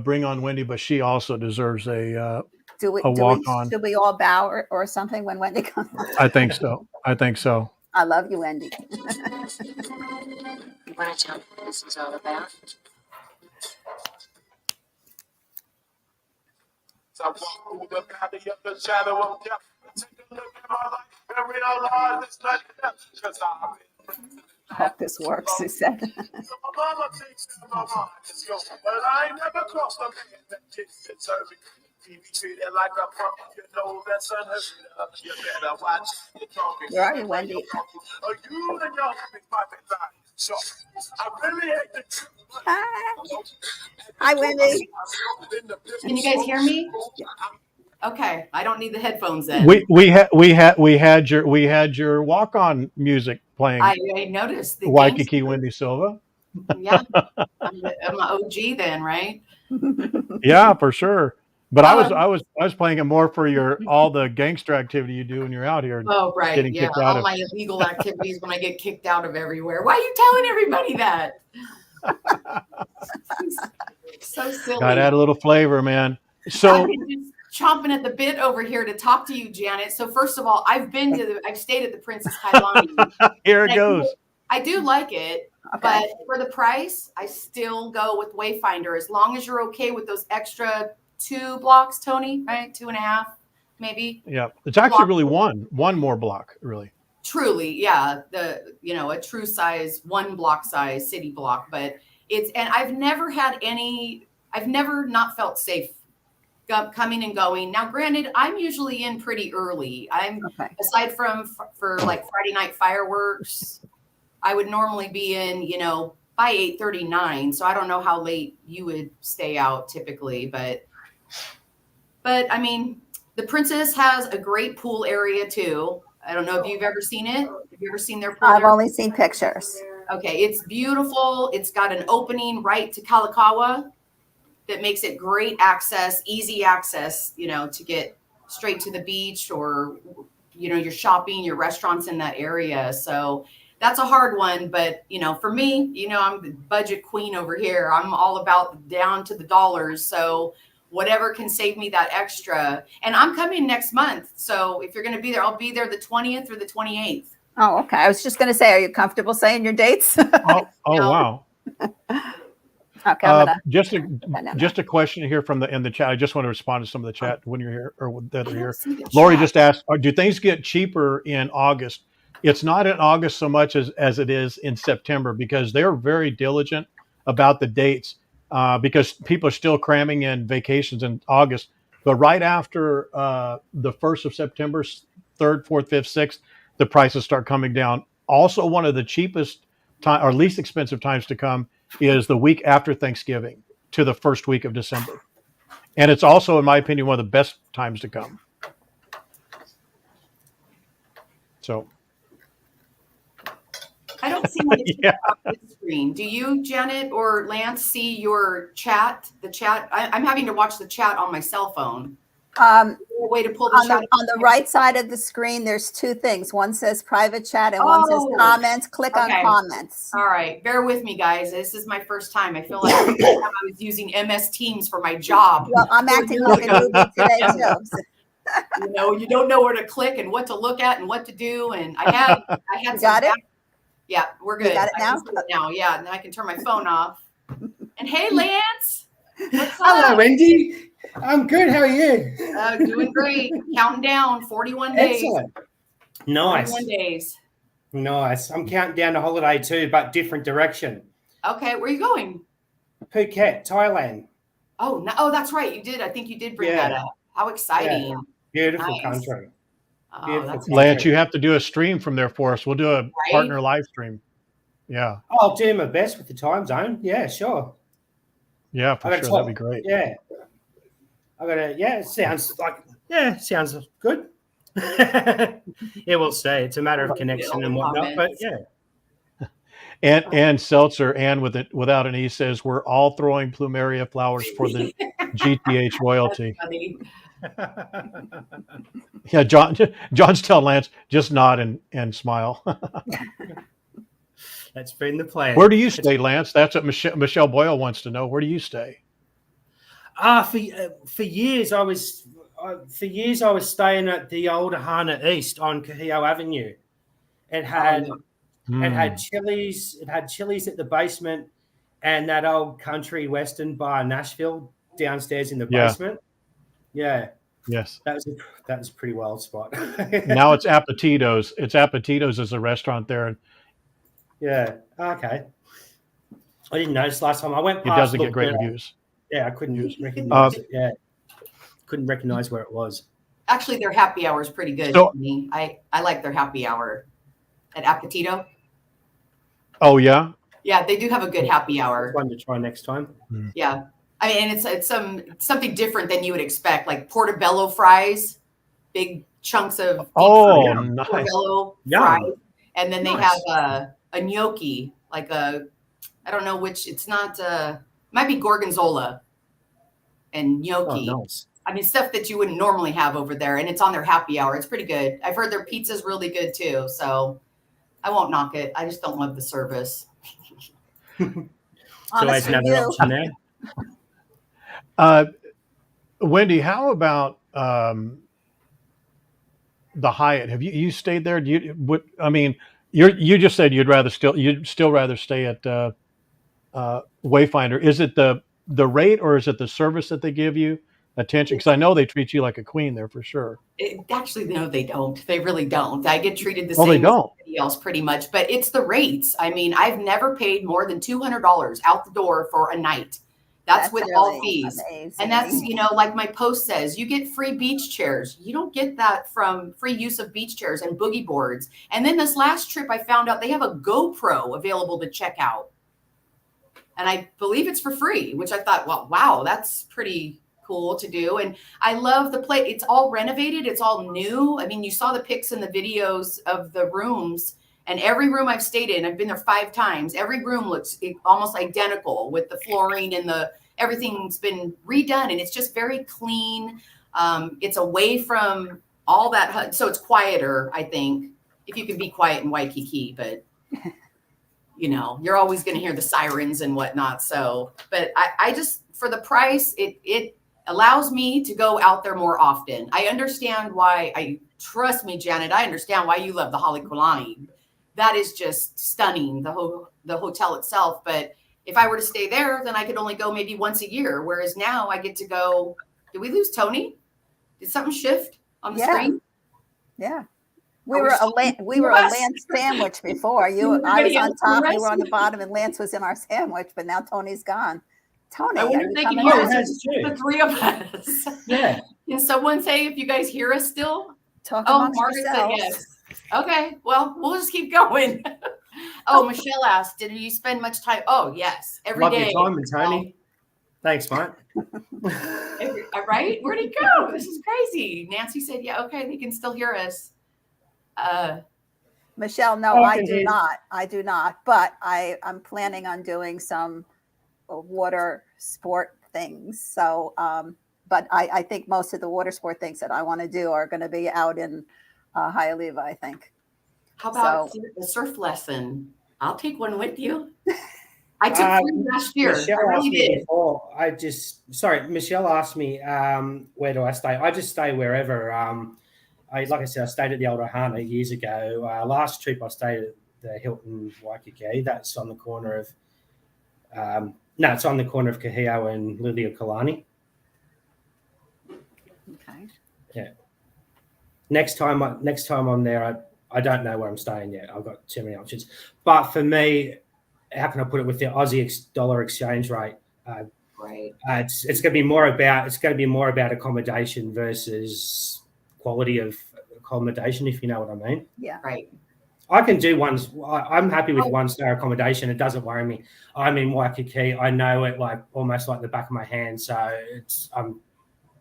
bring on Wendy, but she also deserves a walk on. Should we all bow or something when Wendy comes? I think so. I love you, Wendy. You want to tell me what this is all about? I walk through the valley of the shadow of death. Take a look at my life and realize it's not enough. Cause I've been I hope this works, she said. my mama thinks that my mind is gone, but I ain't never crossed a man that didn't deserve it. Be treated like a punk, you know that's unheard of. You better watch your talking. Where are you, Wendy? Or you and your homies might be lying. So I really hate the truth. Hi, Wendy. Can you guys hear me? Okay, I don't need the headphones then. We had your walk on music playing. I noticed the Waikiki Wendy Silva. Yeah, I'm an OG then, right? Yeah, for sure. But I was playing it more for all the gangster activity you do when you're out here. Oh, right. Getting Yeah, kicked out all my illegal activities when I get kicked out of everywhere. Why are you telling everybody that? So silly. Got to add a little flavor, man. So I've been just chomping at the bit over here to talk to you, Janet. So first of all, I've stayed at the Princess Kailani. here it goes. I do like it, but for the price, I still go with Wayfinder as long as you're okay with those extra 2 blocks, Tony, right? 2.5, maybe. Yeah, it's actually really one more block, really. Truly, yeah, a true size 1 block size city block, but and I've never not felt safe coming and going. Now, granted, I'm usually in pretty early. Aside from for like Friday night fireworks, I would normally be in, by 8:39. So I don't know how late you would stay out typically, but I mean, the Princess has a great pool area too. I don't know if you've ever seen it. Have you ever seen their pool? I've only seen pictures. Okay, it's beautiful. It's got an opening right to Kalakaua that makes it great access, easy access, to get straight to the beach or, your shopping, your restaurants in that area. So that's a hard one. But, for me, I'm the budget queen over here. I'm all about down to the dollars. So whatever can save me that extra. And I'm coming next month. So if you're going to be there, I'll be there the 20th or the 28th. Oh, okay. I was just going to say, are you comfortable saying your dates? Wow. Okay. Just a question here in the chat. I just want to respond to some of the chat when you're here or that are here. Lori just asked, do things get cheaper in August? It's not in August so much as it is in September because they're very diligent about the dates because people are still cramming in vacations in August. But right after the 1st of September, 3rd, 4th, 5th, 6th, the prices start coming down. Also, one of the cheapest time or least expensive times to come is the week after Thanksgiving to the first week of December. And it's also, in my opinion, one of the best times to come. So. I don't see my chat on the screen. Do you, Janet or Lance, see your chat? The chat? I'm having to watch the chat on my cell phone. Way to pull the chat on the right side of the screen. There's 2 things. One says private chat and one says comments. Click on comments. All right, bear with me, guys. This is my first time. I feel like I was using MS Teams for my job. Well, I'm acting like a newbie today too. You don't know where to click and what to look at and what to do. And I had. Got it. Yeah, we're good. You got it now. Now, yeah, and then I can turn my phone off. And hey, Lance. Hello, Wendy. I'm good. How are you? Doing great. Counting down 41 days. Excellent. Nice. 41 days. Nice. I'm counting down to holiday too, but different direction. Okay, where are you going? Phuket, Thailand. Oh, no. Oh, that's right. You did. I think you did bring that up. How exciting. Yeah. Beautiful Nice. country. Oh, Beautiful that's country. Lance, you have to do a stream from there for us. We'll do a partner live stream. Yeah. I'll do my best with the time zone. Yeah, sure. Yeah, for sure. That'd be great. Yeah. It sounds good. Yeah, we'll say it's a matter of connection and whatnot, but yeah. And Seltzer, and without an E, says we're all throwing plumeria flowers for the GTH royalty. Yeah, John's telling Lance just nod and smile. That's been the plan. Where do you stay, Lance? That's what Michelle Boyle wants to know. Where do you stay? For years I was staying at the old Hana East on Kahio Avenue. It had Chili's. It had Chili's at the basement, and that old country western bar Nashville downstairs in the basement. Yeah. Yes. That was a pretty wild spot. Now it's Appetitos. It's Appetitos as a restaurant there. Yeah. Okay. I didn't notice last time I went It past. doesn't get great reviews. Yeah, I couldn't recognize it. Yeah. Couldn't recognize where it was. Actually, their happy hour is pretty good So- to me. I like their happy hour at Appetito. Oh, yeah? Yeah, they do have a good happy hour. One to try next time. Yeah. I mean, and it's something different than you would expect, like portobello fries, big chunks of deep fried Nice. portobello Yum. fries. And then they Nice. have a gnocchi, like I don't know which, it's not, it might be gorgonzola and gnocchi. Oh, nice. I mean, stuff that you wouldn't normally have over there, and it's on their happy hour. It's pretty good. I've heard their pizza's really good too, so I won't knock it. I just don't love the service. So Honest there's another review. option there. Wendy, how about the Hyatt? Have you stayed there? You just said you'd still rather stay at Wayfinder. Is it the rate, or is it the service that they give you? Attention, because I know they treat you like a queen there for sure. Actually, no, they don't. They really don't. I get treated the Oh, they same don't? as everybody else pretty much, but it's the rates. I mean, I've never paid more than $200 out the door for a night. That's with all fees. amazing. And that's, like my post says, you get free beach chairs. You don't get that from free use of beach chairs and boogie boards. And then this last trip, I found out they have a GoPro available to check out. And I believe it's for free, which I thought, well, wow, that's pretty cool to do. And I love the place. It's all renovated. It's all new. I mean, you saw the pics and the videos of the rooms, and every room I've stayed in, I've been there 5 times. Every room looks almost identical with the flooring and everything's been redone, and it's just very clean. It's away from all that. So it's quieter, I think, if you can be quiet in Waikiki, but you're always going to hear the sirens and whatnot. So, but I just, for the price, it allows me to go out there more often. I understand why. Trust me, Janet, I understand why you love the Halekulani. That is just stunning, the hotel itself. But if I were to stay there, then I could only go maybe once a year. Whereas now I get to go. Did we lose Tony? Did something shift on the screen? Yeah. We were a Lance sandwich before. I was on top, you were on the bottom, and Lance was in our sandwich, but now Tony's gone. Tony, I wonder if they can hear us. The 3 of us. Yeah. Can someone say if you guys hear us still? Talk Oh, amongst Margaret said yourselves. yes. Okay, well, we'll just keep going. Oh, Michelle asked, did you spend much time? Oh, yes, every Love day. your time, Tony. Thanks, mate. Right? Where'd he go? This is crazy. Nancy said, yeah, okay, they can still hear us. Michelle, no, I do not. I do not. But I'm planning on doing some water sport things. So, but I think most of the water sport things that I want to do are going to be out in Hialeah, I think. How about a surf lesson? I'll take one with you. I took 3 last year. Michelle I really asked me did. before. Michelle asked me where do I stay? I just stay wherever. Like I said, I stayed at the Old Ohana years ago. Last trip I stayed at the Hilton Waikiki. That's on the corner of it's on the corner of Kahio and Liliuokalani. Okay. Yeah. Next time I'm there, I don't know where I'm staying yet. I've got too many options. But for me, how can I put it, with the Aussie dollar exchange rate? Right. It's going to be more about accommodation versus quality of accommodation, if you know what I mean. Yeah. Right. I can do ones. I'm happy with 1-star accommodation. It doesn't worry me. I'm in Waikiki. I know it almost like the back of my hand. So it's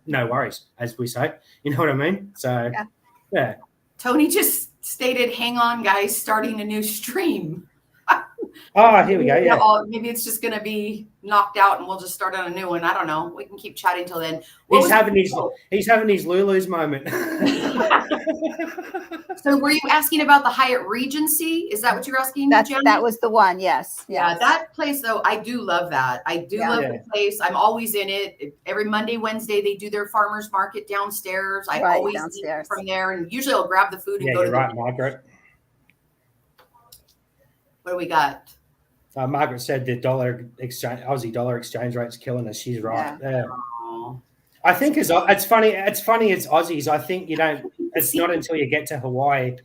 no worries, as we say. You know what I mean? So yeah. Tony just stated, hang on, guys, starting a new stream. Oh, here we go. Yeah. Maybe it's just going to be knocked out and we'll just start on a new one. I don't know. We can keep chatting till then. He's having his Lulu's moment. So were you asking about the Hyatt Regency? Is that what you're asking, Jenny? That was the one. Yes. Yeah, Yes. that place though, I do love that. I do love the place. I'm always in it. Every Monday, Wednesday, they do their farmers market downstairs. I always eat from there, and usually I'll grab the food and go to right, Margaret. What do we got? Margaret said the Aussie dollar exchange rate's killing us. She's right. Yeah. I think it's funny. It's funny as Aussies. I think you don't. It's not until you get to Hawaii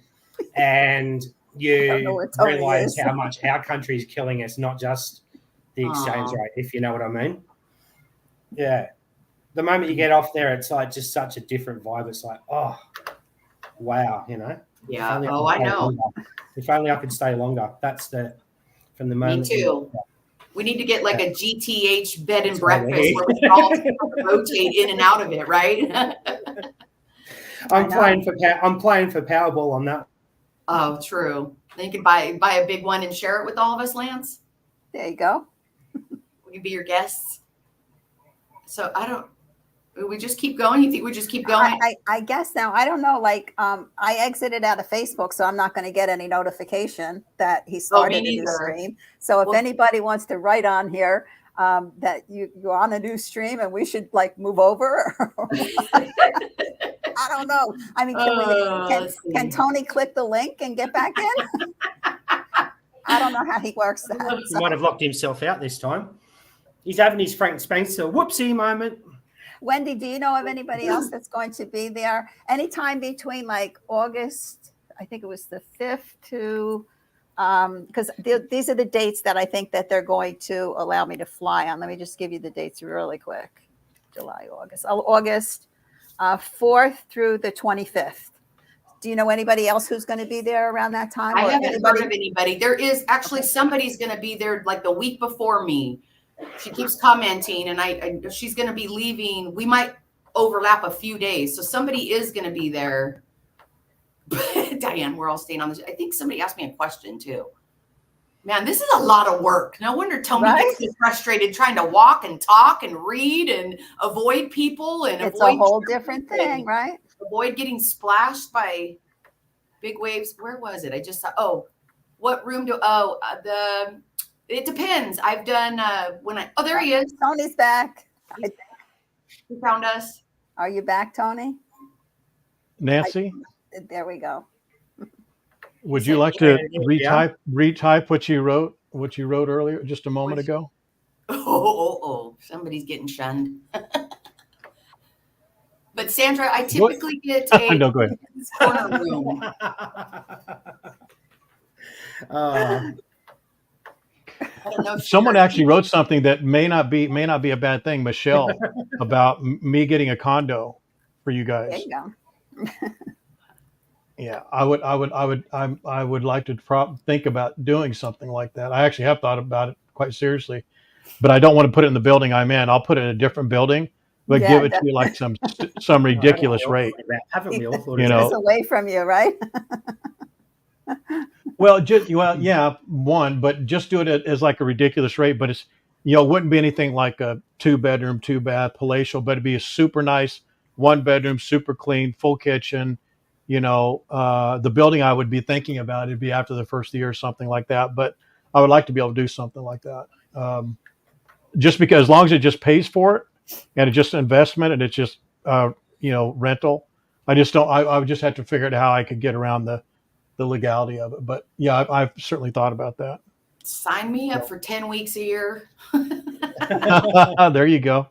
and you realize how much our country is killing us, not just the exchange rate. If you know what I mean. Yeah. The moment you get off there, it's like just such a different vibe. It's like, oh, wow, you know. Yeah. Oh, I know. If only I could stay longer. That's from the moment. Me too. We need to get like a GTH bed and breakfast where we can all rotate in and out of it, right? I'm playing for Powerball on that. Oh, true. Then you can buy a big one and share it with all of us, Lance. There you go. We can be your guests. So we just keep going? You think we just keep going? I guess now. I don't know. Like, I exited out of Facebook, so I'm not going to get any notification that he started a new stream. So if anybody wants to write on here that you're on a new stream and we should like move over, I don't know. I mean, can Tony click the link and get back in? I don't know how he works that. He might have locked himself out this time. He's having his Frank Spencer whoopsie moment. Wendy, do you know of anybody else that's going to be there anytime between like August, I think it was the 5th to, because these are the dates that I think that they're going to allow me to fly on. Let me just give you the dates really quick. July, August 4th through the 25th. Do you know anybody else who's going to be there around that time? I haven't heard of anybody. There is actually somebody's going to be there like the week before me. She keeps commenting, and she's going to be leaving. We might overlap a few days, so somebody is going to be there. Diane, we're all staying on this. I think somebody asked me a question too. Man, this is a lot of work. No wonder Tony gets me frustrated trying to walk and talk and read and avoid people and it's a whole different thing, right? Avoid getting splashed by big waves. Where was it? I just saw. Oh, what room It depends. I've done there he is. Tony's back. He found us. Are you back, Tony? Nancy? There we go. Would you like to retype what you wrote earlier, just a moment ago? Oh, somebody's getting shunned. But Sandra, I typically get a no, go ahead. corner room. Someone actually wrote something that may not be a bad thing, Michelle, about me getting a condo for you guys. There you go. Yeah, I would like to think about doing something like that. I actually have thought about it quite seriously, but I don't want to put it in the building I'm in. I'll put it in a different building, but give it to you like some ridiculous rate. Haven't we all It's away from you, right? Well, one, but just do it as like a ridiculous rate. But it's, it wouldn't be anything like a 2-bedroom, 2-bath palatial, but it'd be a super nice 1-bedroom, super clean, full kitchen. The building I would be thinking about, it'd be after the first year or something like that. But I would like to be able to do something like that. Just because as long as it just pays for it and it's just investment and it's just, rental, I would just have to figure out how I could get around the legality of it. But yeah, I've certainly thought about that. Sign me up for 10 weeks a year. There you go.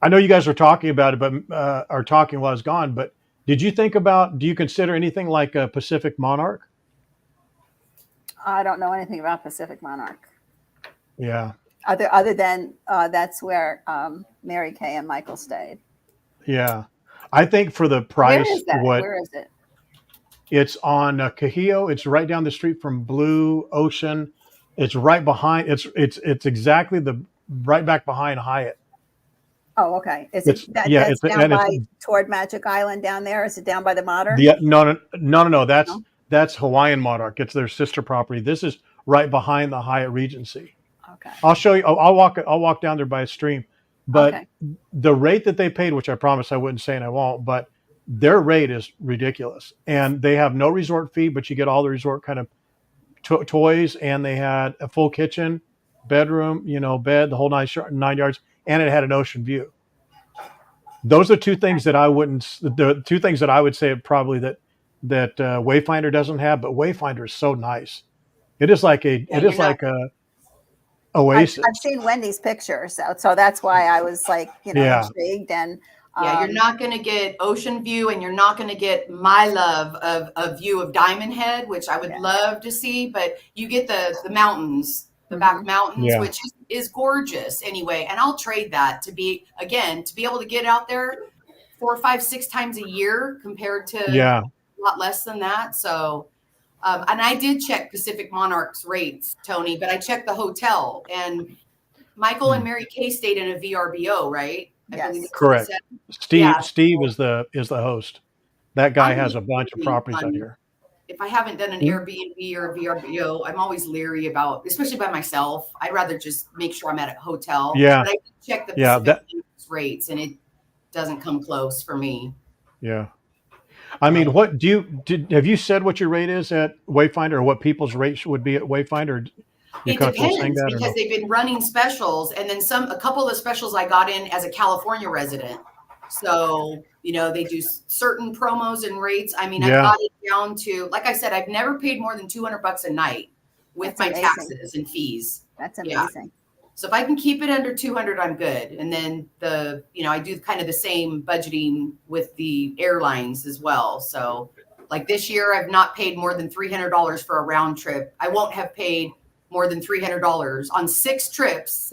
I know you guys were talking about it, but are talking while I was gone. But do you consider anything like a Pacific Monarch? I don't know anything about Pacific Monarch. Yeah. Other than that's where Mary Kay and Michael stayed. Yeah. I think for the price, where is it? It's on Kahio. It's right down the street from Blue Ocean. It's right behind. It's exactly right back behind Hyatt. Oh, okay. Is it that's down toward Magic Island down there? Is it down by the Modern? Yeah, no. That's Hawaiian Monarch. It's their sister property. This is right behind the Hyatt Regency. Okay. I'll show you. I'll walk down there by a stream. But Okay. the rate that they paid, which I promised I wouldn't say and I won't, but their rate is ridiculous. And they have no resort fee, but you get all the resort kind of toys, and they had a full kitchen, bedroom, bed, the whole 9 yards, and it had an ocean view. Those are two things that I wouldn't. The two things that I would say probably that Wayfinder doesn't have, but Wayfinder is so nice. It is like a Yeah, it you're is not- like a I've oasis. seen Wendy's pictures, so that's why I was like, Yeah. intrigued. And Yeah, you're not going to get ocean view, and you're not going to get my love of a view of Diamond Head, which I would Yeah. love to see. But you get the mountains, the back mountains, Yeah. which is gorgeous anyway. And I'll trade that to be able to get out there 4, 5, 6 times a year compared to Yeah. a lot less than that. So, and I did check Pacific Monarch's rates, Tony, but I checked the hotel, and Michael and Mary Kay stayed in a VRBO, right? I Yes. believe that's what Correct. you said. Steve Yeah. Steve is the host. That guy I'm has a bunch of really properties out fun. here. If I haven't done an Airbnb or a VRBO, I'm always leery about, especially by myself. I'd rather just make sure I'm at a hotel. Yeah. But I did check the Yeah, Pacific rates, and it doesn't come close for me. Yeah. I mean, have you said what your rate is at Wayfinder, or what people's rate would be at Wayfinder? You It comfortable saying depends, that or because no? they've been running specials, and then a couple of specials I got in as a California resident. So, they do certain promos and rates. I mean, Yeah. I've got it down to, like I said, I've never paid more than $200 a night with That's my amazing. taxes and fees. that's Yeah. amazing. So if I can keep it under 200, I'm good. And then I do kind of the same budgeting with the airlines as well. So like this year, I've not paid more than $300 for a round trip. I won't have paid more than $300 on 6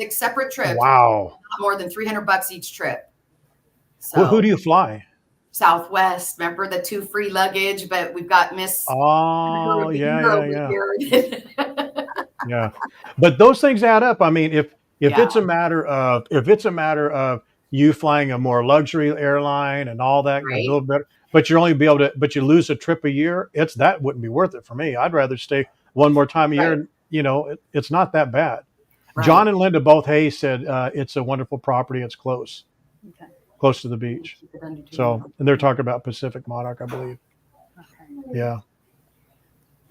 separate trips. Wow. Not more than $300 each trip. So Who do you fly? Southwest, remember the 2 free luggage, but we've got Miss Oh, yeah. here. Yeah. But those things add up. I mean, if Yeah. it's a matter of you flying a more luxury airline and all that, a Right. little bit, but but you lose a trip a year, that wouldn't be worth it for me. I'd rather stay one more time a year. It's not that bad. Right. John and Linda both Hayes said it's a wonderful property. It's close to the beach. So, and they're talking about Pacific Monarch, I believe. Okay. Yeah.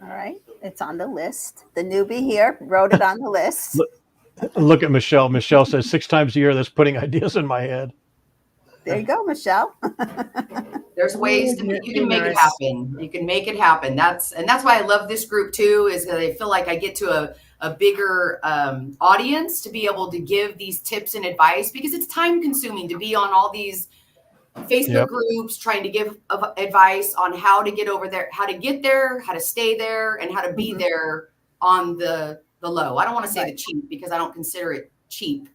All right. It's on the list. The newbie here wrote it on the list. Look at Michelle. Michelle says 6 times a year. That's putting ideas in my head. There you go, Michelle. There's ways you can make it happen. You can make it happen. That's why I love this group too, is that I feel like I get to a bigger audience to be able to give these tips and advice, because it's time consuming to be on all these Facebook groups trying to give advice on how to get over there, how to get there, how to stay there, and how to be there on the low. I don't want to say the cheap, because I don't consider it cheap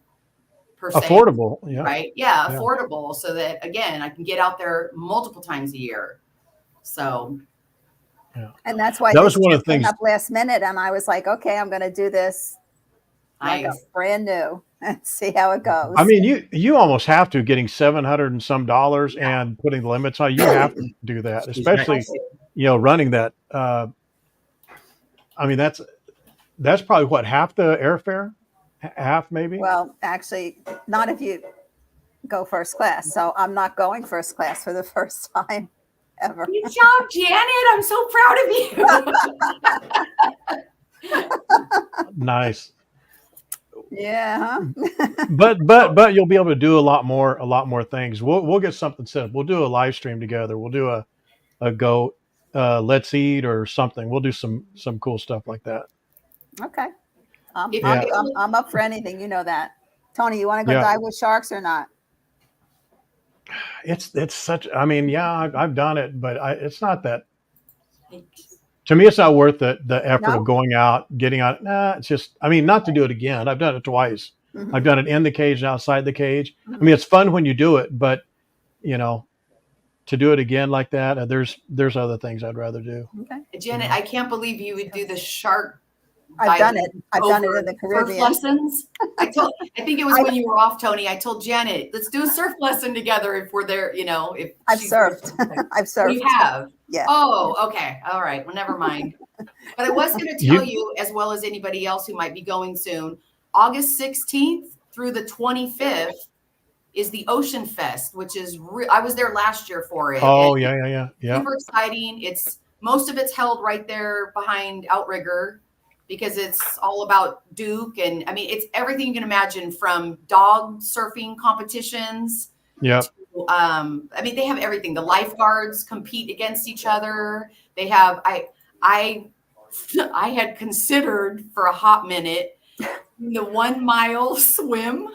per se. Affordable. Yeah. Right. Yeah. Affordable. So that, again, I can get out there multiple times a year. So. And that's why That was this one of the came things- up last minute. And I was like, okay, I'm going to do this like Nice. a brand new and see how it goes. I mean, you almost have to, getting $700 and some and putting the limits on. You have to do that, especially running that. I mean, that's probably what, half the airfare, half maybe. Well, actually, not if you go first class. So I'm not going first class for the first time ever. Good job, Janet. I'm so proud of you. Nice. Yeah. Huh? But you'll be able to do a lot more things. We'll get something set up. We'll do a live stream together. We'll do a go let's eat or something. We'll do some cool stuff like that. Okay. Yeah. I'm up for anything. You know that. Tony, you want to go Yeah. dive with sharks or not? It's such, I mean, yeah, I've done it, but it's not that, to me, it's not worth the effort No? of going out, getting out. Nah, it's just, I mean, not to do it again. I've done it twice. Mhm. I've done it in the cage and outside the cage. I mean, it's fun when you do it, but to do it again like that, there's other things I'd rather do. Okay. Janet, I can't believe you would do the shark. I've done diving it. I've done it over in the surf Caribbean. lessons. I think it was when you were off, Tony. I told Janet, let's do a surf lesson together if we're there. If I've she's- surfed. I've surfed. You have. Yeah. Oh, okay. All right. Well, never mind. But I was going to tell you, as well as anybody else who might be going soon, August 16th through the 25th is the Ocean Fest, which is I was there last year for it. Oh, and yeah. super exciting. It's most of it's held right there behind Outrigger because it's all about Duke. And I mean, it's everything you can imagine, from dog surfing competitions. Yep. To, I mean, they have everything. The lifeguards compete against each other. They have, I had considered for a hot minute the 1 mile swim.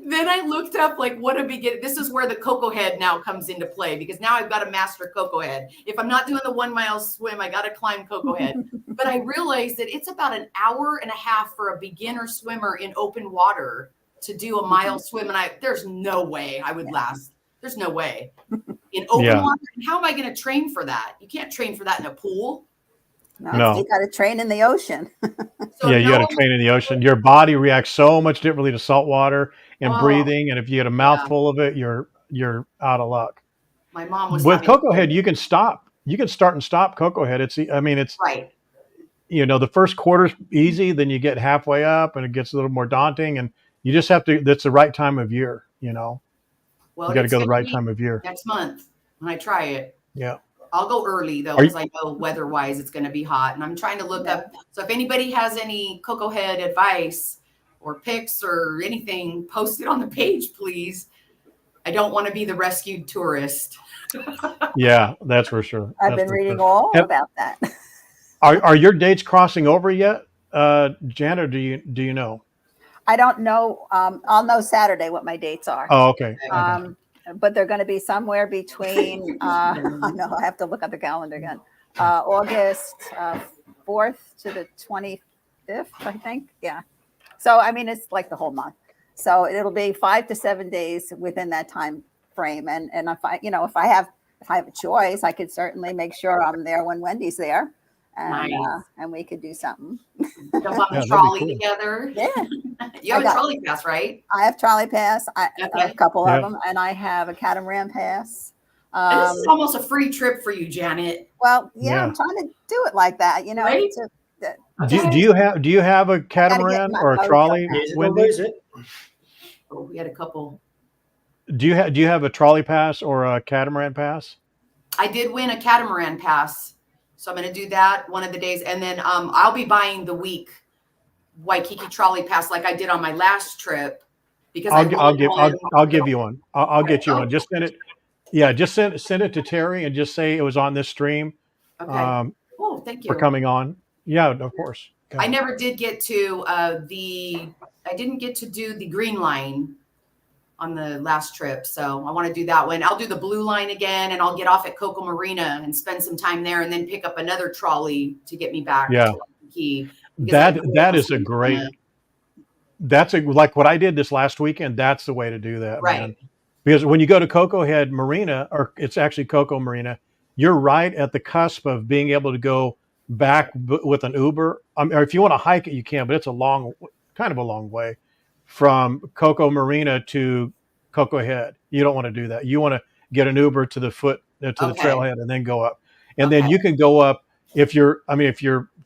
Then I looked up like what a beginning. This is where the Coco Head now comes into play, because now I've got to master Coco Head. If I'm not doing the 1 mile swim, I got to climb Coco Head. But I realized that it's about an hour and a half for a beginner swimmer in open water to do a mile swim. And there's no way I would last. There's no way in open water. And how am I going to train for that? You can't train for that in a pool. No. You got to train in the ocean. So Yeah, you got to train in the ocean. Your body reacts so much differently to salt water and breathing, and if you get a mouthful of it, you're out of luck. My mom was with Coco Head. You can stop. You can start and stop Coco Head. It's right. You know, the first quarter's easy, then you get halfway up, and it gets a little more daunting, and you just have to. That's the right time of year. You know, well, you got to go the right time of year. Next month when I try it. Yeah. I'll go early though, because I know weather-wise it's going to be hot, and I'm trying to look up. So if anybody has any Coco Head advice or pics or anything, post it on the page, please. I don't want to be the rescued tourist. Yeah, that's for sure. I've been reading all about that. Are your dates crossing over yet, Jan, or do you know? I don't know. I'll know Saturday what my dates are. Oh, okay. But they're going to be somewhere between, I know I have to look at the calendar again, August 4th to the 25th, I think. Yeah. So, I mean, it's like the whole month. So it'll be 5 to 7 days within that time frame. And if I have a choice, I could certainly make sure I'm there when Wendy's there. And, nice. And we could do something. Jump on the trolley together. Yeah. You have a trolley pass, right? I have trolley pass. A couple of them, and I have a catamaran pass. This is almost a free trip for you, Janet. Well, yeah, I'm trying to do it like that, you know. Right? Do you have a catamaran or a trolley? Oh, we had a couple. Do you have a trolley pass or a catamaran pass? I did win a catamaran pass. So I'm going to do that one of the days. And then I'll be buying the week Waikiki trolley pass like I did on my last trip. Because I'll give you one. I'll get you one. Just send it. Yeah, just send it to Terry and just say it was on this stream. Okay. Thank you for coming on. Yeah, of course. I never did get to I didn't get to do the green line on the last trip. So I want to do that one. I'll do the blue line again, and I'll get off at Coco Marina and spend some time there, and then pick up another trolley to get me back. Yeah. To Waikiki, that is a great. That's like what I did this last weekend. That's the way to do that, right? Man. Because when you go to Coco Head Marina, or it's actually Coco Marina, you're right at the cusp of being able to go back with an Uber. Or if you want to hike it, you can, but it's kind of a long way from Coco Marina to Coco Head. You don't want to do that. You want to get an Uber to the the trailhead and then go up. And then you can go up if you're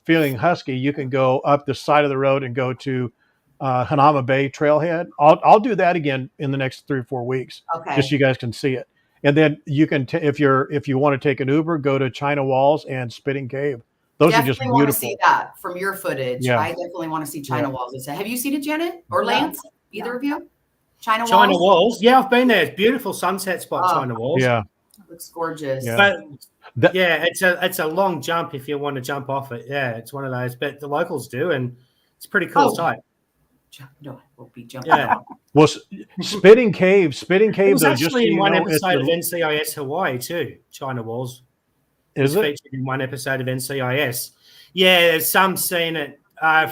feeling husky, you can go up the side of the road and go to Hanama Bay trailhead. I'll do that again in the next 3 or 4 weeks. Okay. Just so you guys can see it. And then you can, if you want to take an Uber, go to China Walls and Spitting Cave. Those are just beautiful. Want to see that from your footage. Yeah. I definitely want to see China Walls. Have you seen it, Janet or Lance? Either of you? China Walls. Yeah, I've been there. It's beautiful sunset spot. China Walls. Yeah, it looks gorgeous. Yeah. But it's a long jump if you want to jump off it. Yeah, it's one of those. But the locals do, and it's a pretty cool sight. No, I won't be jumping. Yeah. Well, Spitting Cave. It was actually in one episode of NCIS Hawaii too. China Walls. Is it featured in one episode of NCIS? Yeah, there's some scene.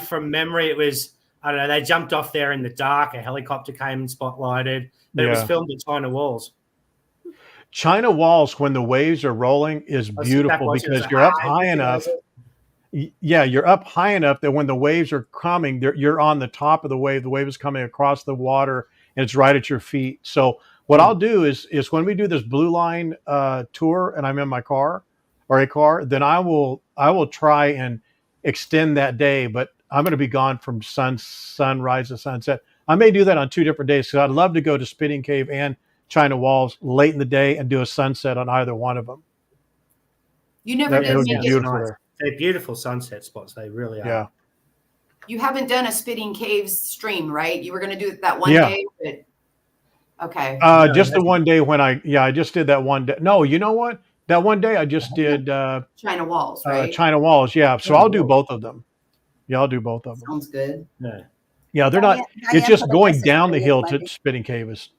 From memory, it was, I don't know. They jumped off there in the dark. A helicopter came and spotlighted. But it was filmed at China Walls. China Walls, when the waves are rolling, is beautiful because you're up high enough. Yeah, you're up high enough that when the waves are coming, you're on the top of the wave. The wave is coming across the water, and it's right at your feet. So what I'll do is when we do this Blue Line tour, and I'm in my car or a car, then I will try and extend that day. But I'm going to be gone from sunrise to sunset. I may do that on 2 different days because I'd love to go to Spinning Cave and China Walls late in the day and do a sunset on either one of them. You never It did would be make it. beautiful nice. there. They're beautiful sunset spots. They really are. Yeah. You haven't done a Spitting Caves stream, right? You were going to do it that one Yeah. day, but okay. No, Just the that's- one day when I just did that one day. No, you know what? That one day I just did China Walls, right? China Walls. Yeah. So China I'll do Walls. both of them. Yeah, I'll do both of them. Sounds good. No. Yeah, they're not. Diane It's just put a going message down for the you, hill to Wendy. Spinning Cave is.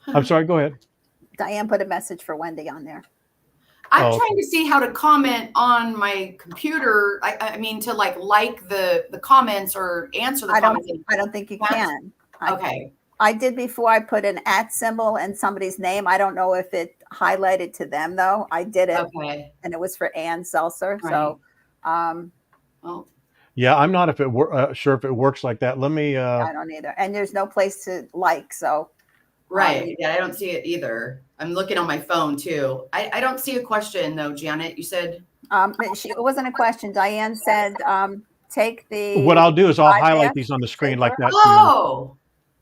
I'm sorry. Go ahead. Diane put a message for Wendy on there. I'm Oh, trying to see how to comment on my computer. I mean, to like the comments or answer the I don't comments. think you That's- can. Okay. I did before. I put an @ symbol and somebody's name. I don't know if it highlighted to them though. I did it, Okay. and it was for Ann Seltzer. Right. So, Well, Yeah, I'm not sure if it works like that. Let me. I don't either. And there's no place to like. So, right. Yeah, I don't see it either. I'm looking on my phone too. I don't see a question though, Janet. You said it wasn't a question. Diane said, take the. What I'll do is I'll iPad highlight these on the screen like that. Too. oh,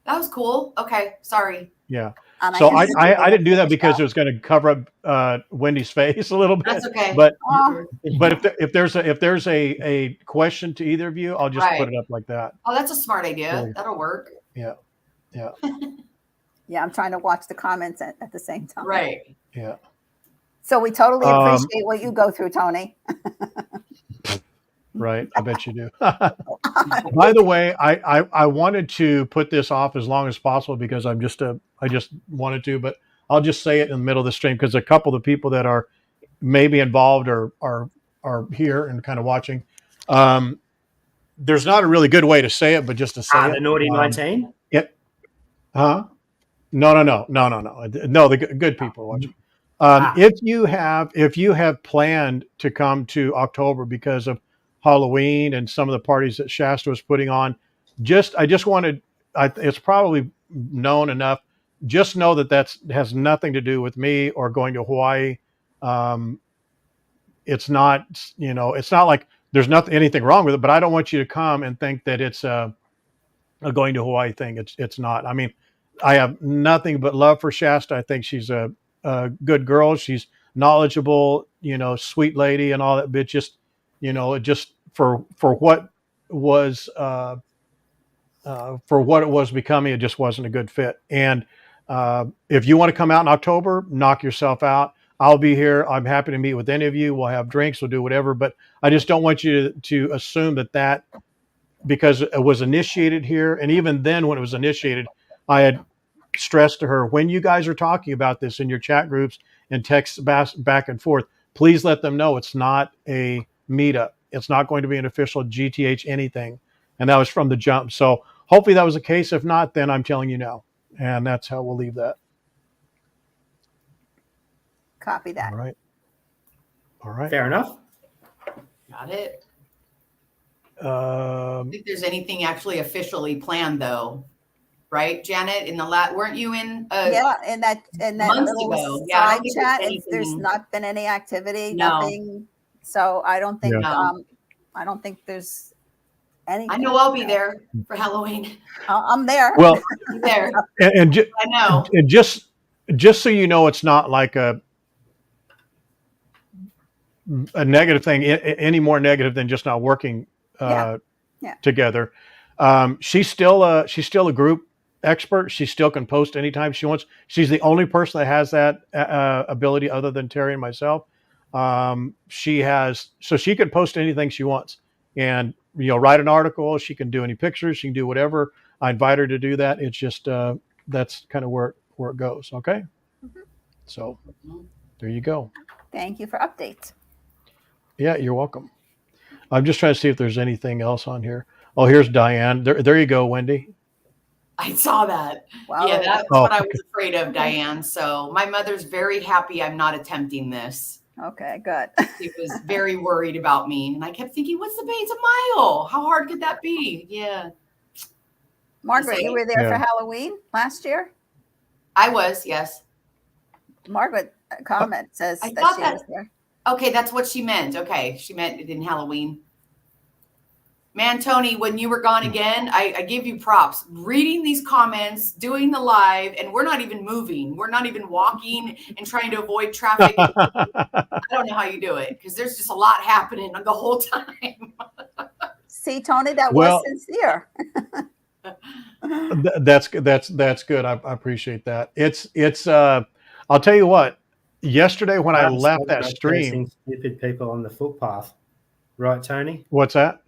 that was cool. Okay. Sorry. Yeah. and So can see I the didn't do that finish because out. it was going to cover up Wendy's face a little bit. That's okay. But Oh, if there's a question to either of you, I'll just put it up like that. Oh, that's a smart idea. Really? That'll work. Yeah. Yeah. yeah, I'm trying to watch the comments at the same time. Right. Yeah. So we totally appreciate what you go through, Tony. Right. I bet you do. By the way, I wanted to put this off as long as possible because I just wanted to, but I'll just say it in the middle of the stream because a couple of the people that are maybe involved or are here and kind of watching. There's not a really good way to say it, but just to say it. The naughty 19. Huh? No. The good people are watching. If you have planned to come to October because of Halloween and some of the parties that Shasta was putting on, it's probably known enough. Just know that has nothing to do with me or going to Hawaii. It's not, it's not like there's anything wrong with it, but I don't want you to come and think that it's a going to Hawaii thing. It's not. I mean, I have nothing but love for Shasta. I think she's a good girl. She's knowledgeable, sweet lady and all that, but just, just for what was, for what it was becoming, it just wasn't a good fit. And if you want to come out in October, knock yourself out. I'll be here. I'm happy to meet with any of you. We'll have drinks. We'll do whatever. But I just don't want you to assume that because it was initiated here. And even then, when it was initiated, I had stressed to her, when you guys are talking about this in your chat groups and texts back and forth, please let them know it's not a meetup. It's not going to be an official GTH anything. And that was from the jump. So hopefully that was the case. If not, then I'm telling you now. And that's how we'll leave that. Copy that. All right. Fair enough. Got it. I don't think there's anything actually officially planned though. Right, Janet? In the weren't you in? Yeah, in that months little ago. Yeah, I side don't think chat, there's there's anything- not been any activity, No. nothing. So I don't think Yeah. I don't think there's anything. I know I'll be there for Halloween. I'm there. Well, Be there. and I know. just so you know, it's not like a negative thing, any more negative than just not working Yeah. together. She's still a group expert. She still can post anytime she wants. She's the only person that has that ability other than Terry and myself. So she can post anything she wants and, write an article. She can do any pictures. She can do whatever. I invite her to do that. It's just, that's kind of where it goes. Okay. Mhm. So there you go. Thank you for updates. Yeah, you're welcome. I'm just trying to see if there's anything else on here. Oh, here's Diane. There you go, Wendy. I saw that. Wow. Yeah, that's Oh, what I was afraid of, Diane. So my mother's very happy I'm not attempting this. Okay, good. She was very worried about me. And I kept thinking, what's the base? It's a mile. How hard could that be? Yeah. Margaret, you were there Yeah. for Halloween last year? I was, yes. Margaret comment says I that thought she that- was there. Okay, that's what she meant. Okay. She meant it in Halloween. Man, Tony, when you were gone again, I give you props. Reading these comments, doing the live, and we're not even moving. We're not even walking and trying to avoid traffic. I don't know how you do it because there's just a lot happening the whole time. See, Tony, that Well, was sincere. that's good. I appreciate that. It's I'll tell you what. Yesterday when I Hardest left thing that not stream, cursing stupid people on the footpath, right, Tony? what's that?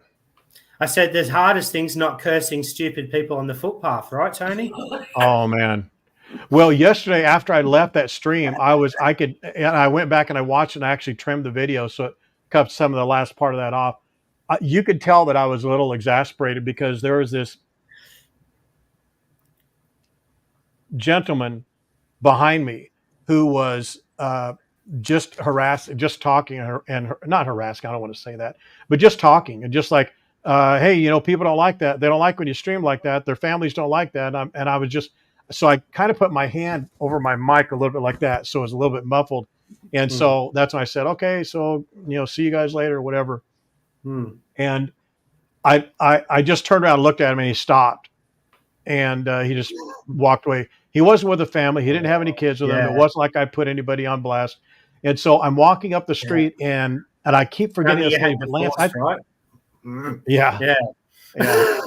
I said the hardest thing's not cursing stupid people on the footpath, right, Tony? Oh man. Well, yesterday after I left that stream, I went back and I watched and I actually trimmed the video so it cut some of the last part of that off. You could tell that I was a little exasperated because there was this gentleman behind me who was just talking not harassing. I don't want to say that, but just talking and just like, hey, people don't like that. They don't like when you stream like that. Their families don't like that. And I was just, so I kind of put my hand over my mic a little bit like that, so it was a little bit muffled. And so that's when I said, okay, so see you guys later, or whatever. And I just turned around and looked at him, and he stopped, and he just walked away. He wasn't with a family. He didn't have any kids with him. It wasn't like I put anybody on blast. And so I'm walking up the street, and I keep forgetting his name. Lance, right? Yeah.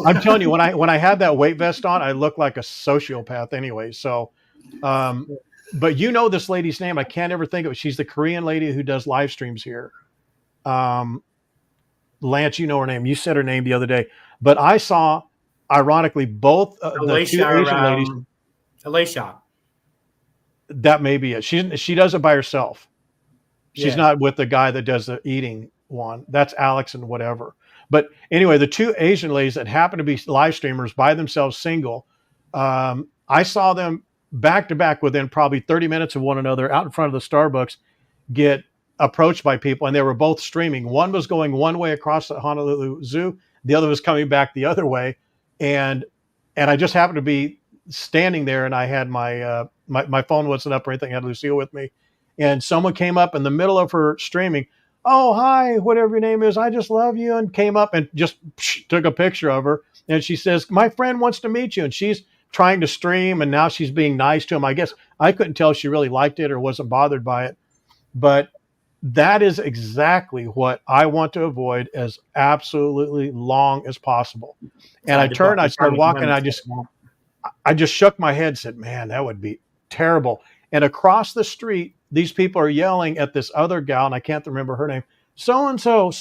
I'm telling you, when I had that weight vest on, I looked like a sociopath anyway. So, but this lady's name, I can't ever think of it. She's the Korean lady who does live streams here. Lance, you know her name. You said her name the other day. But I saw, ironically, both the two Asian ladies. Alicia. That may be it. She does it by herself. She's not with the guy that does the eating one. That's Alex and whatever. But anyway, the two Asian ladies that happen to be live streamers by themselves, single, I saw them back to back within probably 30 minutes of one another out in front of the Starbucks get approached by people, and they were both streaming. One was going one way across the Honolulu Zoo. The other was coming back the other way. And I just happened to be standing there, and I had my my phone wasn't up or anything. I had Lucille with me. And someone came up in the middle of her streaming. Oh, hi, whatever your name is. I just love you. And came up and just took a picture of her. And she says, my friend wants to meet you. And she's trying to stream, and now she's being nice to him. I guess I couldn't tell if she really liked it or wasn't bothered by it. But that is exactly what I want to avoid as absolutely long as possible. And I turned, I started walking, and I just shook my head and said, man, that would be terrible. And across the street, these people are yelling at this other gal, and I can't remember her name. So-and-so,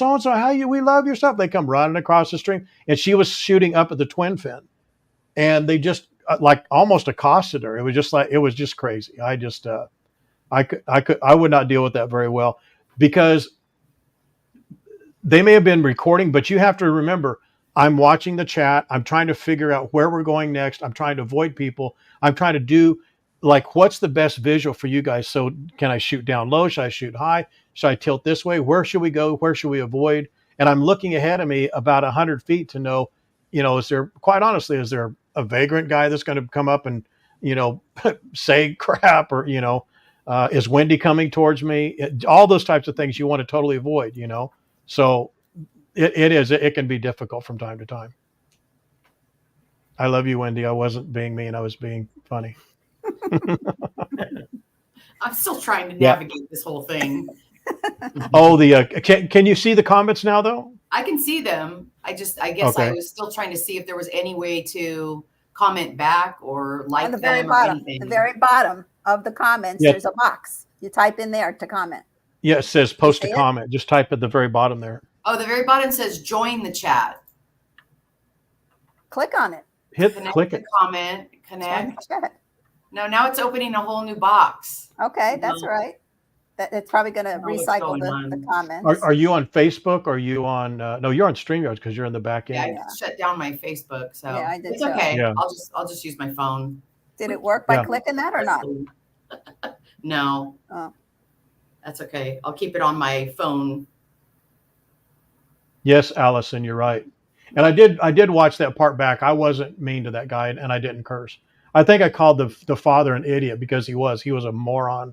we love your stuff. They come running across the street, and she was shooting up at the twin fin. And they just like almost accosted her. It was just crazy. I would not deal with that very well, because they may have been recording, but you have to remember, I'm watching the chat. I'm trying to figure out where we're going next. I'm trying to avoid people. I'm trying to do like, what's the best visual for you guys? So can I shoot down low? Should I shoot high? Should I tilt this way? Where should we go? Where should we avoid? And I'm looking ahead of me about 100 feet to know, is there a vagrant guy that's going to come up and, say crap, or, is Wendy coming towards me? All those types of things you want to totally avoid, So it can be difficult from time to time. I love you, Wendy. I wasn't being mean. I was being funny. I'm still trying to navigate this whole thing. Oh, can you see the comments now though? I can see them. I guess I was still trying to see if there was any way to comment back or like On the them very or bottom, anything. the very bottom of the comments, there's a box. You type in there to comment. Yeah, it says post a comment. Just type at the very bottom there. Oh, the very bottom says join the chat. Click on it. Click it. Comment, connect. Join the chat. No, now it's opening a whole new box. Okay, that's right. It's probably going to recycle the comments. Are you on Facebook? Or are you on? No, you're on StreamYard because you're in the back end. Yeah, I shut down my Facebook, so I did it's okay. Yeah. I'll just use my phone. Did it work by clicking that or not? No. Oh. That's okay. I'll keep it on my phone. Yes, Allison, you're right. And I did watch that part back. I wasn't mean to that guy, and I didn't curse. I think I called the father an idiot because he was a moron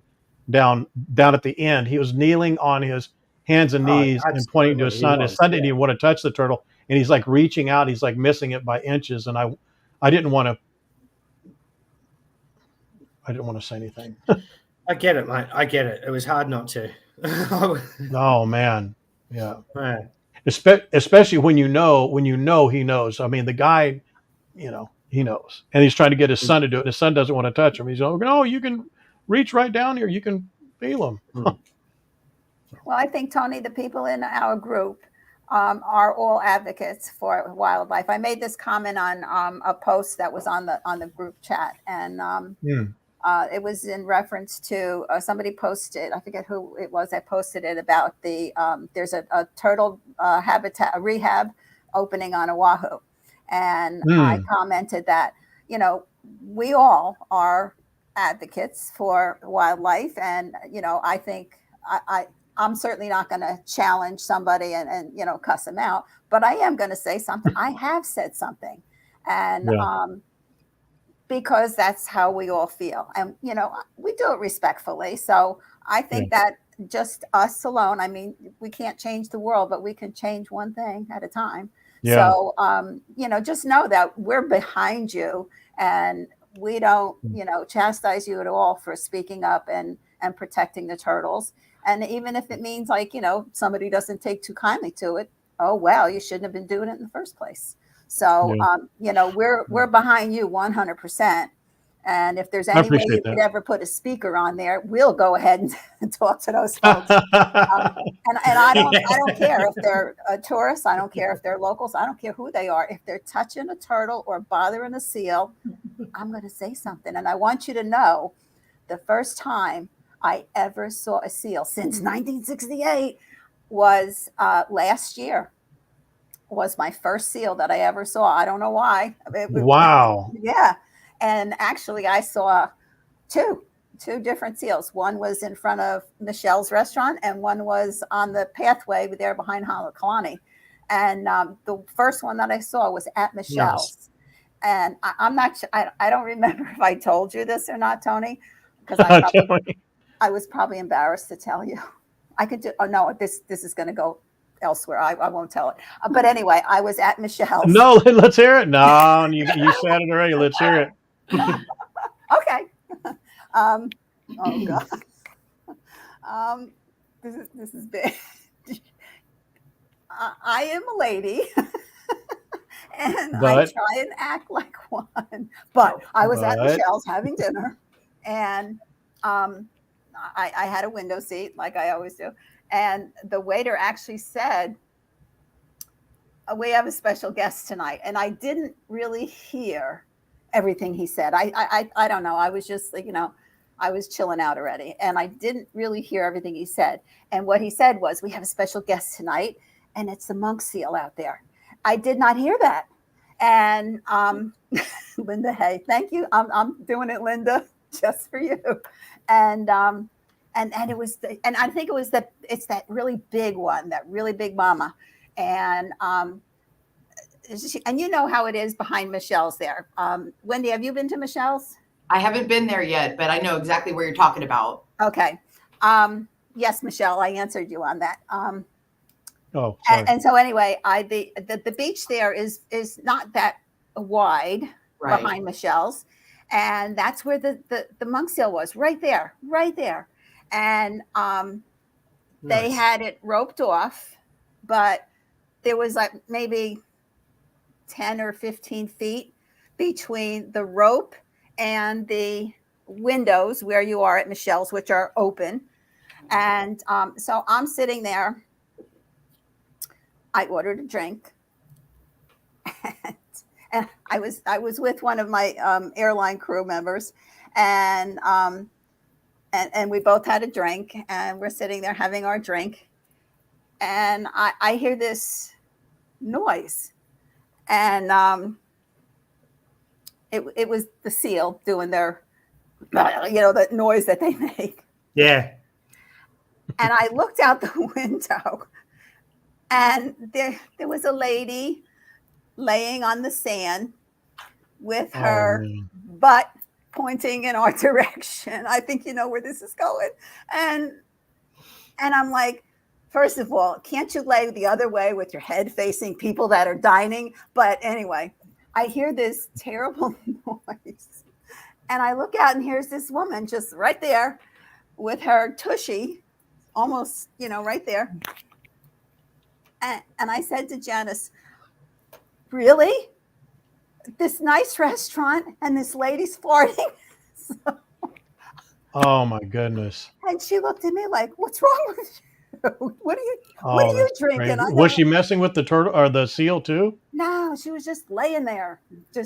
down at the end. He was kneeling on his hands and knees and pointing to his son. His son didn't even want to touch the turtle, and he's like reaching out, he's like missing it by inches, and I didn't want to say anything. I get it, mate. I get it. It was hard not to. Oh man, yeah. Yeah. Especially when you know he knows. I mean, the guy, he knows, and he's trying to get his son to do it. His son doesn't want to touch him. He's like, "No, you can reach right down here. You can feel him." Well, I think, Tony, the people in our group are all advocates for wildlife. I made this comment on a post that was on the group chat, and it was in reference to somebody posted. I forget who it was that posted it about there's a turtle habitat, a rehab opening on Oahu, and I commented that we all are advocates for wildlife, and I think I'm certainly not going to challenge somebody and cuss them out, but I am going to say something. I have said something, and because that's how we all feel, and we do it respectfully. So I think that just us alone, I mean, we can't change the world, but we can change one thing at a time. So just know that we're behind you, and we don't chastise you at all for speaking up and protecting the turtles. And even if it means somebody doesn't take too kindly to it, oh well, you shouldn't have been doing it in the first place. So we're behind you 100%. And if there's any way you could ever put a speaker on there, we'll go ahead and talk to those folks. And I don't care if they're tourists. I don't care if they're locals. I don't care who they are. If they're touching a turtle or bothering a seal, I'm going to say something. And I want you to know, the first time I ever saw a seal since 1968 was last year. Was my first seal that I ever saw. I don't know why. Wow. Yeah. And actually I saw two different seals. One was in front of Michelle's restaurant, and one was on the pathway there behind Halakalani. And the first one that I saw was at Michelle's. Nice. And I'm not sure, I don't remember if I told you this or not, Tony, because I was probably embarrassed to tell you. I could do, oh no, this is going to go elsewhere. I won't tell it. But anyway, I was at Michelle's. No, let's hear it. No, you said it already. Let's hear it. Okay. Oh God. This is big. I am a lady, and I try and act like one. But I was at Michelle's having dinner, and I had a window seat like I always do. And the waiter actually said, "We have a special guest tonight." And I didn't really hear everything he said. I don't know. I was just like, I was chilling out already, and I didn't really hear everything he said. And what he said was, "We have a special guest tonight, and it's the monk seal out there." I did not hear that. And Linda, hey, thank you. I'm doing it, Linda, just for you. And it was, and I think it's that really big one, that really big mama. And and you know how it is behind Michelle's there. Wendy, have you been to Michelle's? I haven't been there yet, but I know exactly where you're talking about. Okay. Yes, Michelle, I answered you on that. Oh, sorry. And so anyway, the beach there is not that wide behind Michelle's. And that's where the monk seal was, right there. And they had it roped off, but there was like maybe 10 or 15 feet between the rope and the windows where you are at Michelle's, which are open. And so I'm sitting there. I ordered a drink. And I was with one of my airline crew members, and we both had a drink, and we're sitting there having our drink, and I hear this noise, and it was the seal doing their, the noise that they make. Yeah. And I looked out the window, and there was a lady laying on the sand with her butt pointing in our direction. I think you know where this is going. And I'm like, First of all, can't you lay the other way with your head facing people that are dining? But anyway, I hear this terrible noise. And I look out and here's this woman just right there with her tushy, almost, right there. And I said to Janice, really? This nice restaurant and this lady's farting? Oh my goodness. And she looked at me like, what's wrong with you? What are Oh, you that's drinking? crazy. I Was go, she messing with the turtle or the seal too? no, she was just laying there. She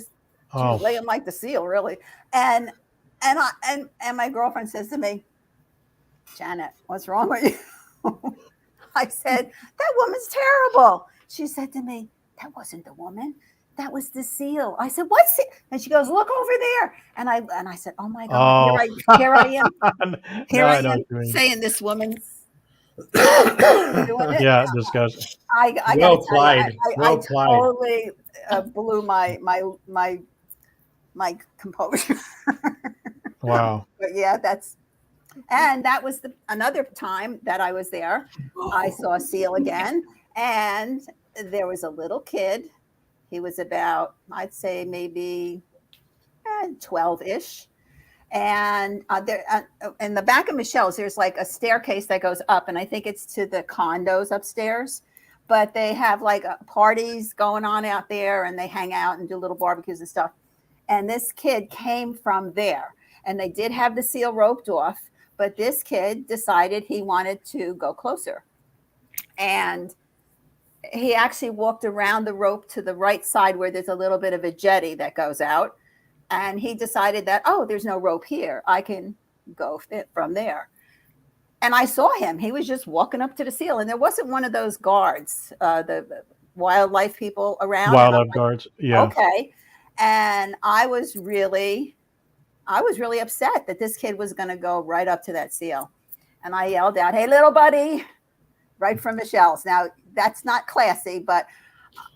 Oh, was laying like the seal, really. And my girlfriend says to me, Janet, what's wrong with you? I said, that woman's terrible. She said to me, that wasn't the woman. That was the seal. I said, what's it? And she goes, look over there. And I said, oh my God, here I am. Here Now I I know am what you mean. saying this woman's doing it. Yeah, disgusting. I Well gotta tell played. you, Well I played. totally blew my composure. Wow. But yeah, that was another time that I was there. I saw a seal again, and there was a little kid. He was about, I'd say maybe 12-ish. And there, in the back of Michelle's, there's like a staircase that goes up, and I think it's to the condos upstairs. But they have like parties going on out there, and they hang out and do little barbecues and stuff. And this kid came from there, and they did have the seal roped off, but this kid decided he wanted to go closer. And he actually walked around the rope to the right side where there's a little bit of a jetty that goes out. And he decided that, oh, there's no rope here. I can go from there. And I saw him. He was just walking up to the seal. And there wasn't one of those guards, the wildlife people around. Wildlife guards. Yeah. Okay. And I was really upset that this kid was going to go right up to that seal. And I yelled out, hey, little buddy, right from Michelle's. Now, that's not classy, but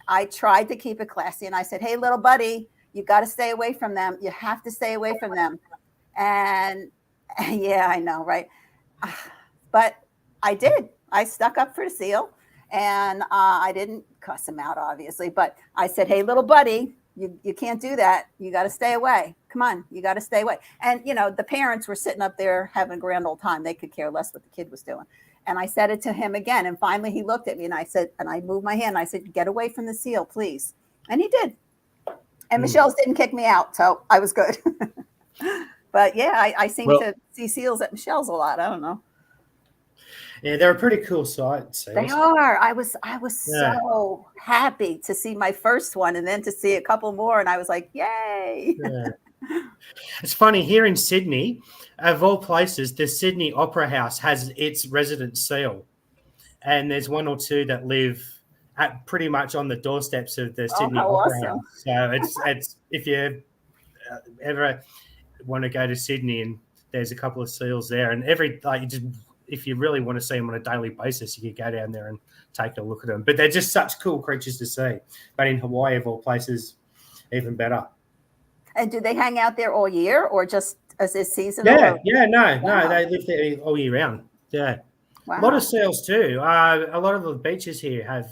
I tried to keep it classy. And I said, hey, little buddy, you got to stay away from them. You have to stay away from them. And yeah, I know, right? But I did. I stuck up for the seal, and I didn't cuss him out, obviously. But I said, hey, little buddy, you can't do that. You got to stay away. Come on, you got to stay away. And, the parents were sitting up there having a grand old time. They could care less what the kid was doing. And I said it to him again. And finally he looked at me and I said, and I moved my hand. I said, get away from the seal, please. And he did. And Michelle's didn't kick me out. So I was good. But yeah, I seem to see seals at Michelle's a lot. I don't know. Yeah, they're a pretty cool sight. They are. I was so happy to see my first one and then to see a couple more. And I was like, yay. Yeah. It's funny, here in Sydney, of all places, the Sydney Opera House has its resident seal. And there's one or two that live at pretty much on the doorsteps of the Sydney Opera House. So it's if you ever want to go to Sydney, and there's a couple of seals there, and if you really want to see them on a daily basis, you can go down there and take a look at them. But they're just such cool creatures to see. But in Hawaii, of all places, even better. And do they hang out there all year, or just as this season? No, they live there all year round. Yeah. Wow. A lot of seals too. A lot of the beaches here have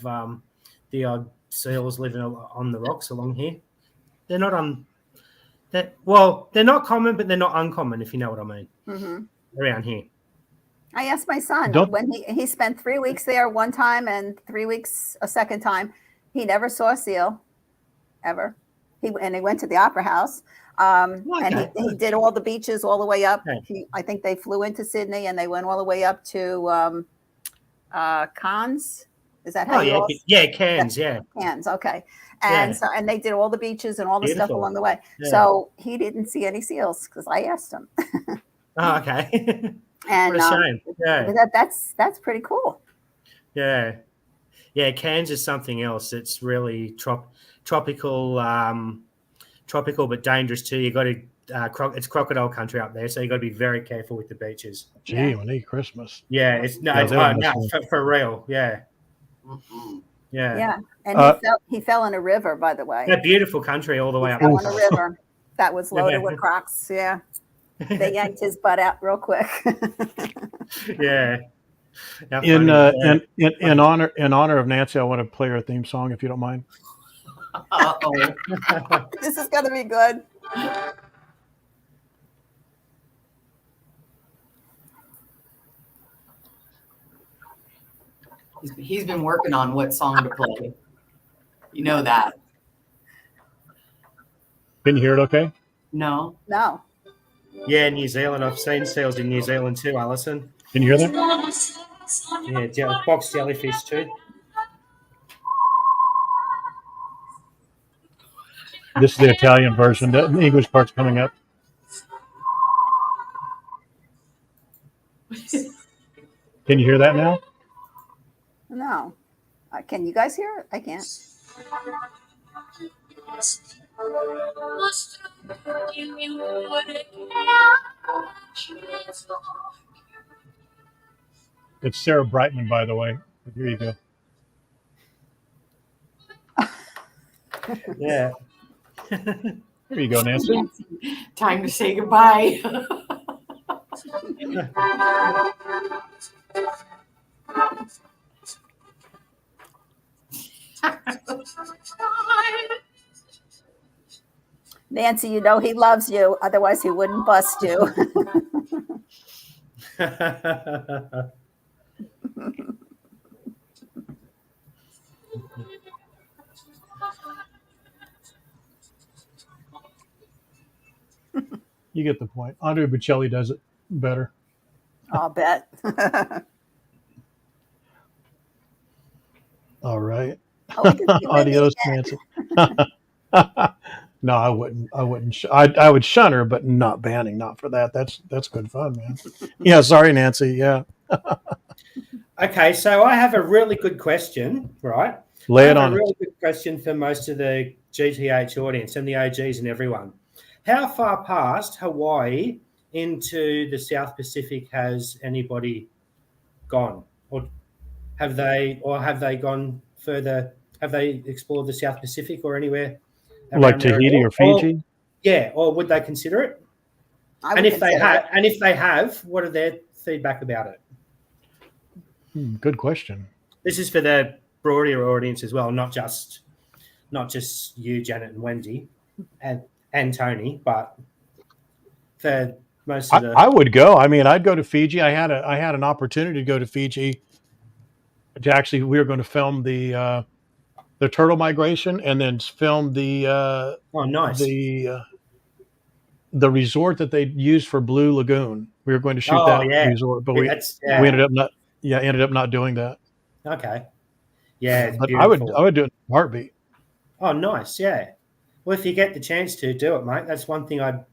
the odd seals living on the rocks along here. They're not they're not common, but they're not uncommon, if you know what I mean. Mm-hmm. Around here. I asked my son when he spent 3 weeks there one time and 3 weeks a second time. He never saw a seal, ever. He went to the Opera House, and he did all the beaches all the way up. Okay. I think they flew into Sydney and they went all the way up to Cairns. Is that how you? Cairns. Yeah, Cairns. Okay, and so they did all the beaches and all the stuff along the way. Yeah. So he didn't see any seals because I asked him. Oh, okay. And what a shame. Yeah, that's pretty cool. Yeah, Cairns is something else. It's really tropical, but dangerous too. You got to it's crocodile country up there, so you got to be very careful with the beaches. Gee, we need Christmas. Yeah, it's for real. Yeah. Mm-hmm. Yeah, and he fell in a river, by the way. A beautiful country all the way up. Fell in a river that was loaded with crocs. Yeah, they yanked his butt out real quick. Yeah. How funny is that? In honor of Nancy, I want to play her theme song if you don't mind. Uh-oh. This is going to be good. He's been working on what song to play. You know that. Can you hear it okay? No. No. Yeah, New Zealand. I've seen seals in New Zealand too, Alison. Can you hear that? Yeah, box jellyfish too. This is the Italian version. The English part's coming up. Can you hear that now? No. Can you guys hear it? I can't. It's Sarah Brightman, by the way. Here you go. Yeah. Here you go, Nancy. Time to say goodbye. Nancy, you know he loves you. Otherwise, he wouldn't bust you. You get the point. Andre Bocelli does it better. I'll bet. All right. Oh, we can see Wendy Adios, again. Nancy. No, I wouldn't. I wouldn't. I would shun her, but not banning. Not for that. That's good fun, man. Yeah. Sorry, Nancy. Yeah. Okay, so I have a really good question, right? Lay it I have on a us. really good question for most of the GTH audience and the OGs and everyone. How far past Hawaii into the South Pacific has anybody gone, or have they gone further? Have they explored the South Pacific or anywhere Like around there at Tahiti all? or Fiji? Or would they consider it? I would And if they consider have, it. and if they have, what are their feedback about it? Good question. This is for the broader audience as well, not just you, Janet, and Wendy, and Tony, but for most of the. I would go. I mean, I'd go to Fiji. I had an opportunity to go to Fiji. To actually, we were going to film the turtle migration and then film the Nice. the resort that they used for Blue Lagoon. We were going to shoot that resort, but we ended up not doing that. Okay. Yeah, it's but beautiful. I would do it in a heartbeat. Oh, nice. Yeah. Well, if you get the chance to do it, mate, that's one thing that's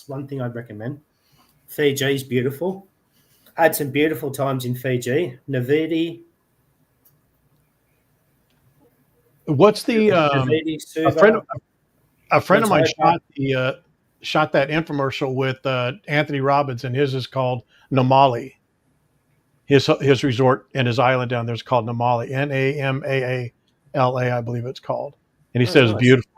one thing I'd recommend. Fiji's beautiful. I had some beautiful times in Fiji. Navidi. What's the Navidi, a friend of mine Matoka. shot that infomercial with Anthony Robbins, and his is called Namali. His resort and his island down there is called Namali, Namaala, I believe it's called. And he says nice. beautiful.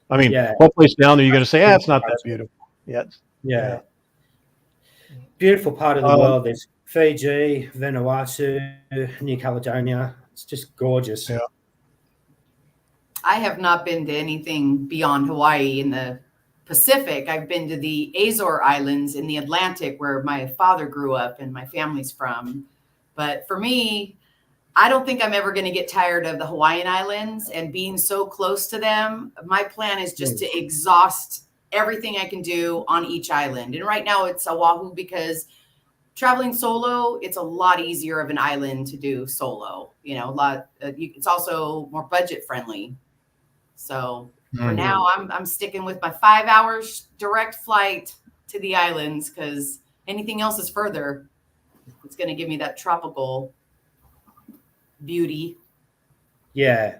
I mean, what place down there you're going to say, it's not that beautiful. Yeah. Beautiful part of the world. There's Fiji, Vanuatu, New Caledonia. It's just gorgeous. Yeah. I have not been to anything beyond Hawaii in the Pacific. I've been to the Azore Islands in the Atlantic, where my father grew up and my family's from. But for me, I don't think I'm ever going to get tired of the Hawaiian Islands and being so close to them. My plan is just to exhaust everything I can do on each island. And right now it's Oahu, because traveling solo, it's a lot easier of an island to do solo. You know, it's also more budget friendly. So for now, I'm sticking with my 5 hours direct flight to the islands, because anything else is further. It's going to give me that tropical beauty. Yeah.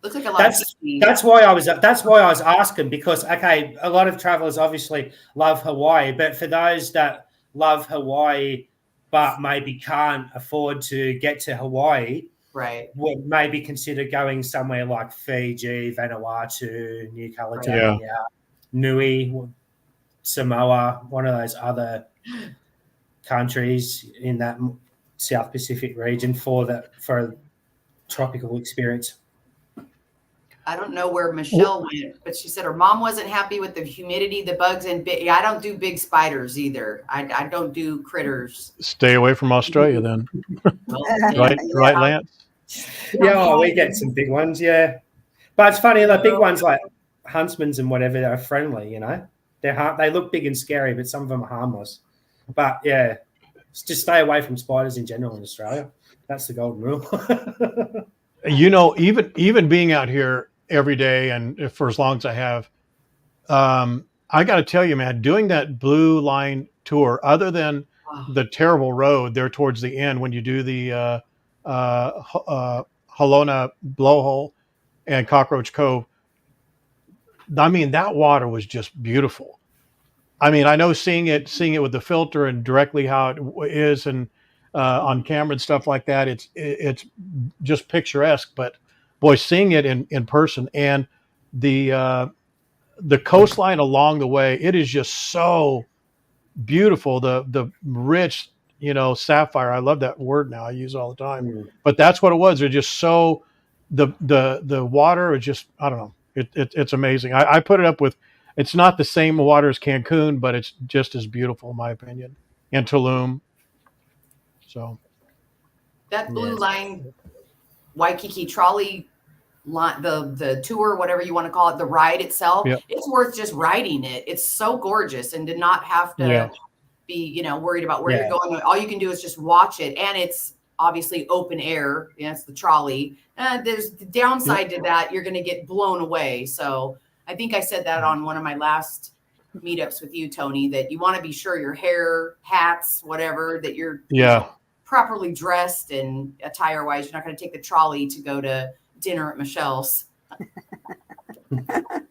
Looks like a lot of sea. That's why I was asking, because a lot of travelers obviously love Hawaii, but for those that love Hawaii but maybe can't afford to get to Hawaii, right, would maybe consider going somewhere like Fiji, Vanuatu, New Caledonia, Nui, Samoa, one of those other countries in that South Pacific region for a tropical experience. I don't know where Michelle went, but she said her mom wasn't happy with the humidity, the bugs, and I don't do big spiders either. I don't do critters. Stay away from Australia then. Well, Right, yeah. right, Lance? Yeah, we get some big ones, yeah. But it's funny, the big ones like huntsmans and whatever, they're friendly, you know. They look big and scary, but some of them are harmless. But yeah, just stay away from spiders in general in Australia. That's the golden rule. You know, even being out here every day and for as long as I have, I got to tell you, man, doing that Blue Line tour, other than the terrible road there towards the end when you do the Halona Blowhole and Cockroach Cove, I mean, that water was just beautiful. I mean, I know seeing it with the filter and directly how it is and on camera and stuff like that, it's just picturesque. But boy, seeing it in person and the coastline along the way, it is just so beautiful. The rich, sapphire. I love that word now. I use it all the time. But that's what it was. They're just so the water is just, I don't know. It's amazing. I put it up with. It's not the same water as Cancun, but it's just as beautiful in my opinion. And Tulum. So That Blue Line Waikiki trolley line, the tour, whatever you want to call it, the ride itself, it's worth just riding it. It's so gorgeous, and to not have to be, worried about where you're going. All you can do is just watch it, and it's obviously open air. It's the trolley. There's the downside to that. You're going to get blown away. So I think I said that on one of my last meetups with you, Tony, that you want to be sure your hair, hats, whatever, that you're properly dressed and attire wise. You're not going to take the trolley to go to dinner at Michelle's.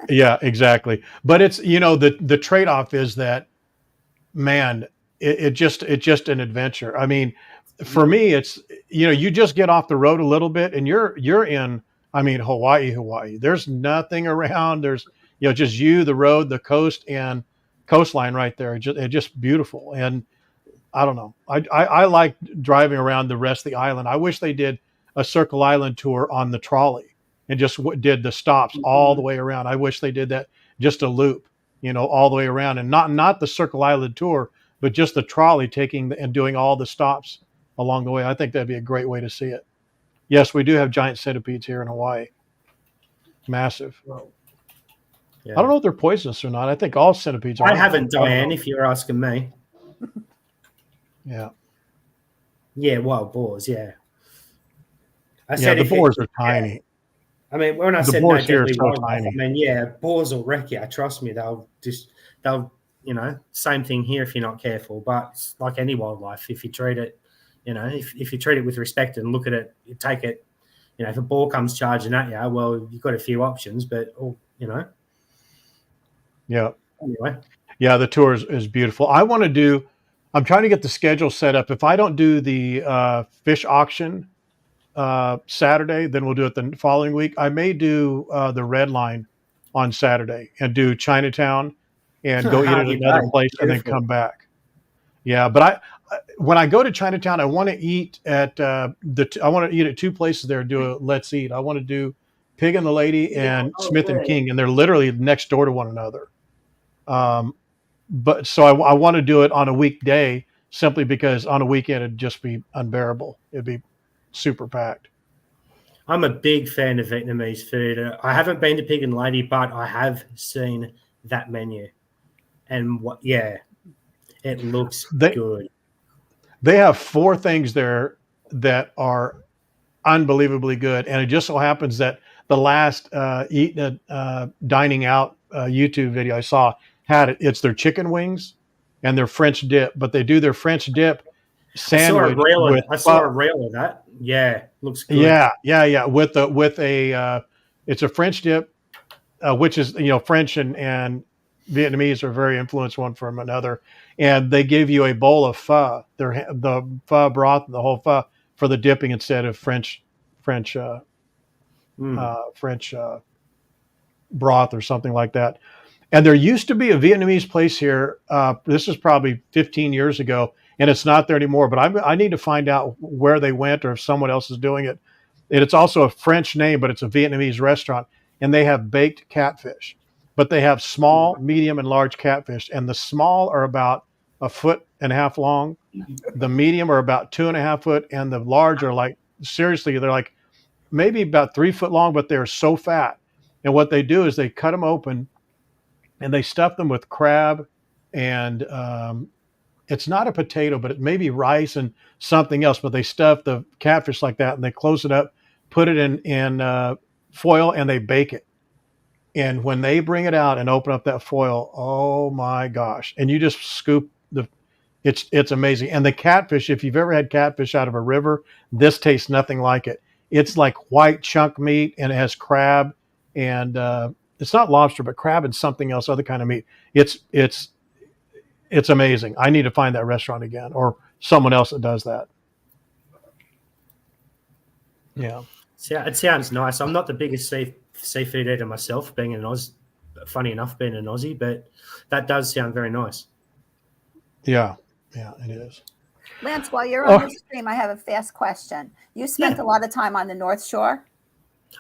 Yeah, exactly. But it's, the trade-off is that, man, it's just an adventure. I mean, for me, it's, you just get off the road a little bit and you're in, I mean, Hawaii. There's nothing around. There's, just you, the road, the coast, and coastline right there. It's just beautiful. And I don't know. I like driving around the rest of the island. I wish they did a Circle Island tour on the trolley and just did the stops all the way around. I wish they did that, just a loop, all the way around, and not the Circle Island tour, but just the trolley taking and doing all the stops along the way. I think that'd be a great way to see it. Yes, we do have giant centipedes here in Hawaii. Massive. Yeah. I don't know if they're poisonous or not. I think all centipedes are. I haven't, Diane, if you're asking me. Yeah. Yeah, wild boars, yeah. The boars are tiny. I mean, when I said no deadly wildlife, I mean, boars will wreck you. Trust me, they'll same thing here if you're not careful. But it's like any wildlife, if you treat it, if you treat it with respect and look at it, you take it, if a boar comes charging at you, well, you've got a few options, but, Yeah. Anyway. Yeah, the tour is beautiful. I'm trying to get the schedule set up. If I don't do the fish auction Saturday, then we'll do it the following week. I may do the Red Line on Saturday and do Chinatown and go eat at another place and then come back. Yeah, but when I go to Chinatown, I want to eat at two places there. Do a Let's Eat. I want to do Pig and the Lady and Smith and King, and they're literally next door to one another. But so I want to do it on a weekday simply because on a weekend it'd just be unbearable. It'd be super packed. I'm a big fan of Vietnamese food. I haven't been to Pig and Lady, but I have seen that menu, and it looks good. They have 4 things there that are unbelievably good, and it just so happens that the last dining out YouTube video I saw had it. It's their chicken wings and their French dip, but they do their French dip sandwich. I saw a reel of that. Yeah, looks good. Yeah. With a it's a French dip, which is French and Vietnamese are very influenced one from another, and they give you a bowl of pho, the pho broth, the whole pho for the dipping instead of French broth or something like that. And there used to be a Vietnamese place here. This is probably 15 years ago, and it's not there anymore. But I need to find out where they went or if someone else is doing it. And it's also a French name, but it's a Vietnamese restaurant, and they have baked catfish. But they have small, medium, and large catfish, and the small are about 1.5 feet long. The medium are about 2.5 feet, and the large are like, seriously, they're like maybe about 3 feet long, but they're so fat. And what they do is they cut them open and they stuff them with crab and it's not a potato, but it may be rice and something else. But they stuff the catfish like that and they close it up, put it in foil, and they bake it. And when they bring it out and open up that foil, oh my gosh! And you just scoop it's amazing. And the catfish, if you've ever had catfish out of a river, this tastes nothing like it. It's like white chunk meat, and it has crab and it's not lobster, but crab and something else, other kind of meat. It's amazing. I need to find that restaurant again, or someone else that does that. Yeah. It sounds nice. I'm not the biggest seafood eater myself, being an Aussie. Funny enough, being an Aussie, but that does sound very nice. Yeah, it is. Lance, while you're on the stream, I have a fast question. You spent a lot of time on the North Shore?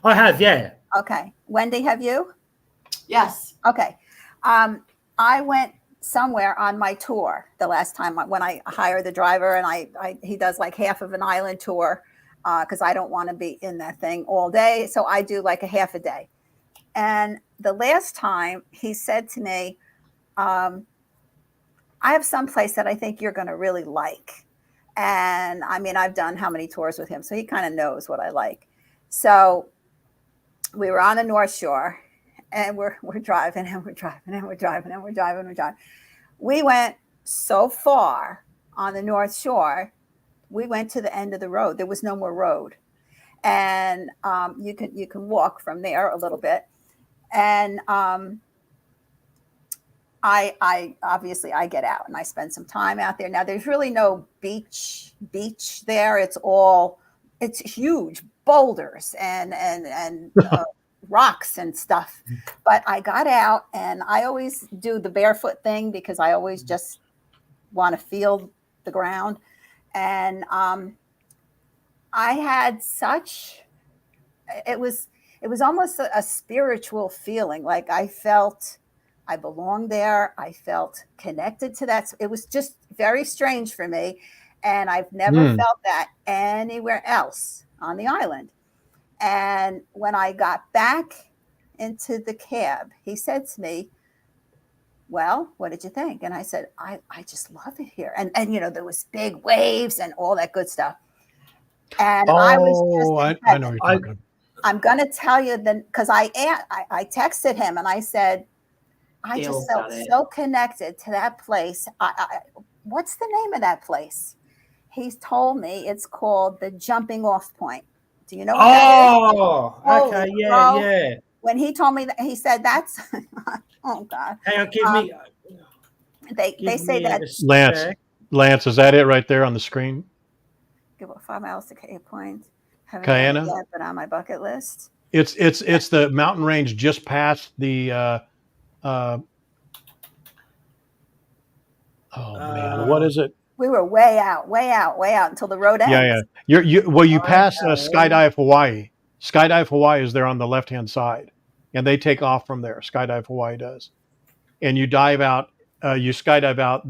I have, yeah. Okay. Wendy, have you? Yes. Okay. I went somewhere on my tour the last time when I hired the driver, and he does like half of an island tour because I don't want to be in that thing all day. So I do like a half a day. And the last time he said to me, I have some place that I think you're going to really like. And I mean, I've done how many tours with him, so he kind of knows what I like. So we were on the North Shore, and we're driving, and we're driving, and we're driving, and we're driving, and we're driving. We went so far on the North Shore, we went to the end of the road. There was no more road, and you can walk from there a little bit. And I obviously I get out and I spend some time out there. Now there's really no beach there. It's huge boulders and rocks and stuff. But I got out, and I always do the barefoot thing because I always just want to feel the ground. And I had it was almost a spiritual feeling. Like I felt I belonged there. I felt connected to that. It was just very strange for me. And I've never felt that anywhere else on the island. And when I got back into the cab, he said to me, well, what did you think? And I said, I just love it here. And there was big waves and all that good stuff. And I know you're talking about. I'm going to tell you then, because I texted him and I said, I just felt so connected to that place. What's the name of that place? He's told me it's called the Jumping Off Point. Do you know what that is? Okay, yeah. When he told me that, he said that's, oh God. Hang on, give me. They say that. Lance, is that it right there on the screen? Give 5 miles to Cave Point. Cayena? But on my bucket list. It's the mountain range just past the. Man, what is it? We were way out until the road ends. Yeah. You pass Skydive Hawaii. Skydive Hawaii is there on the left-hand side, and they take off from there. Skydive Hawaii does, and you dive out. You skydive out.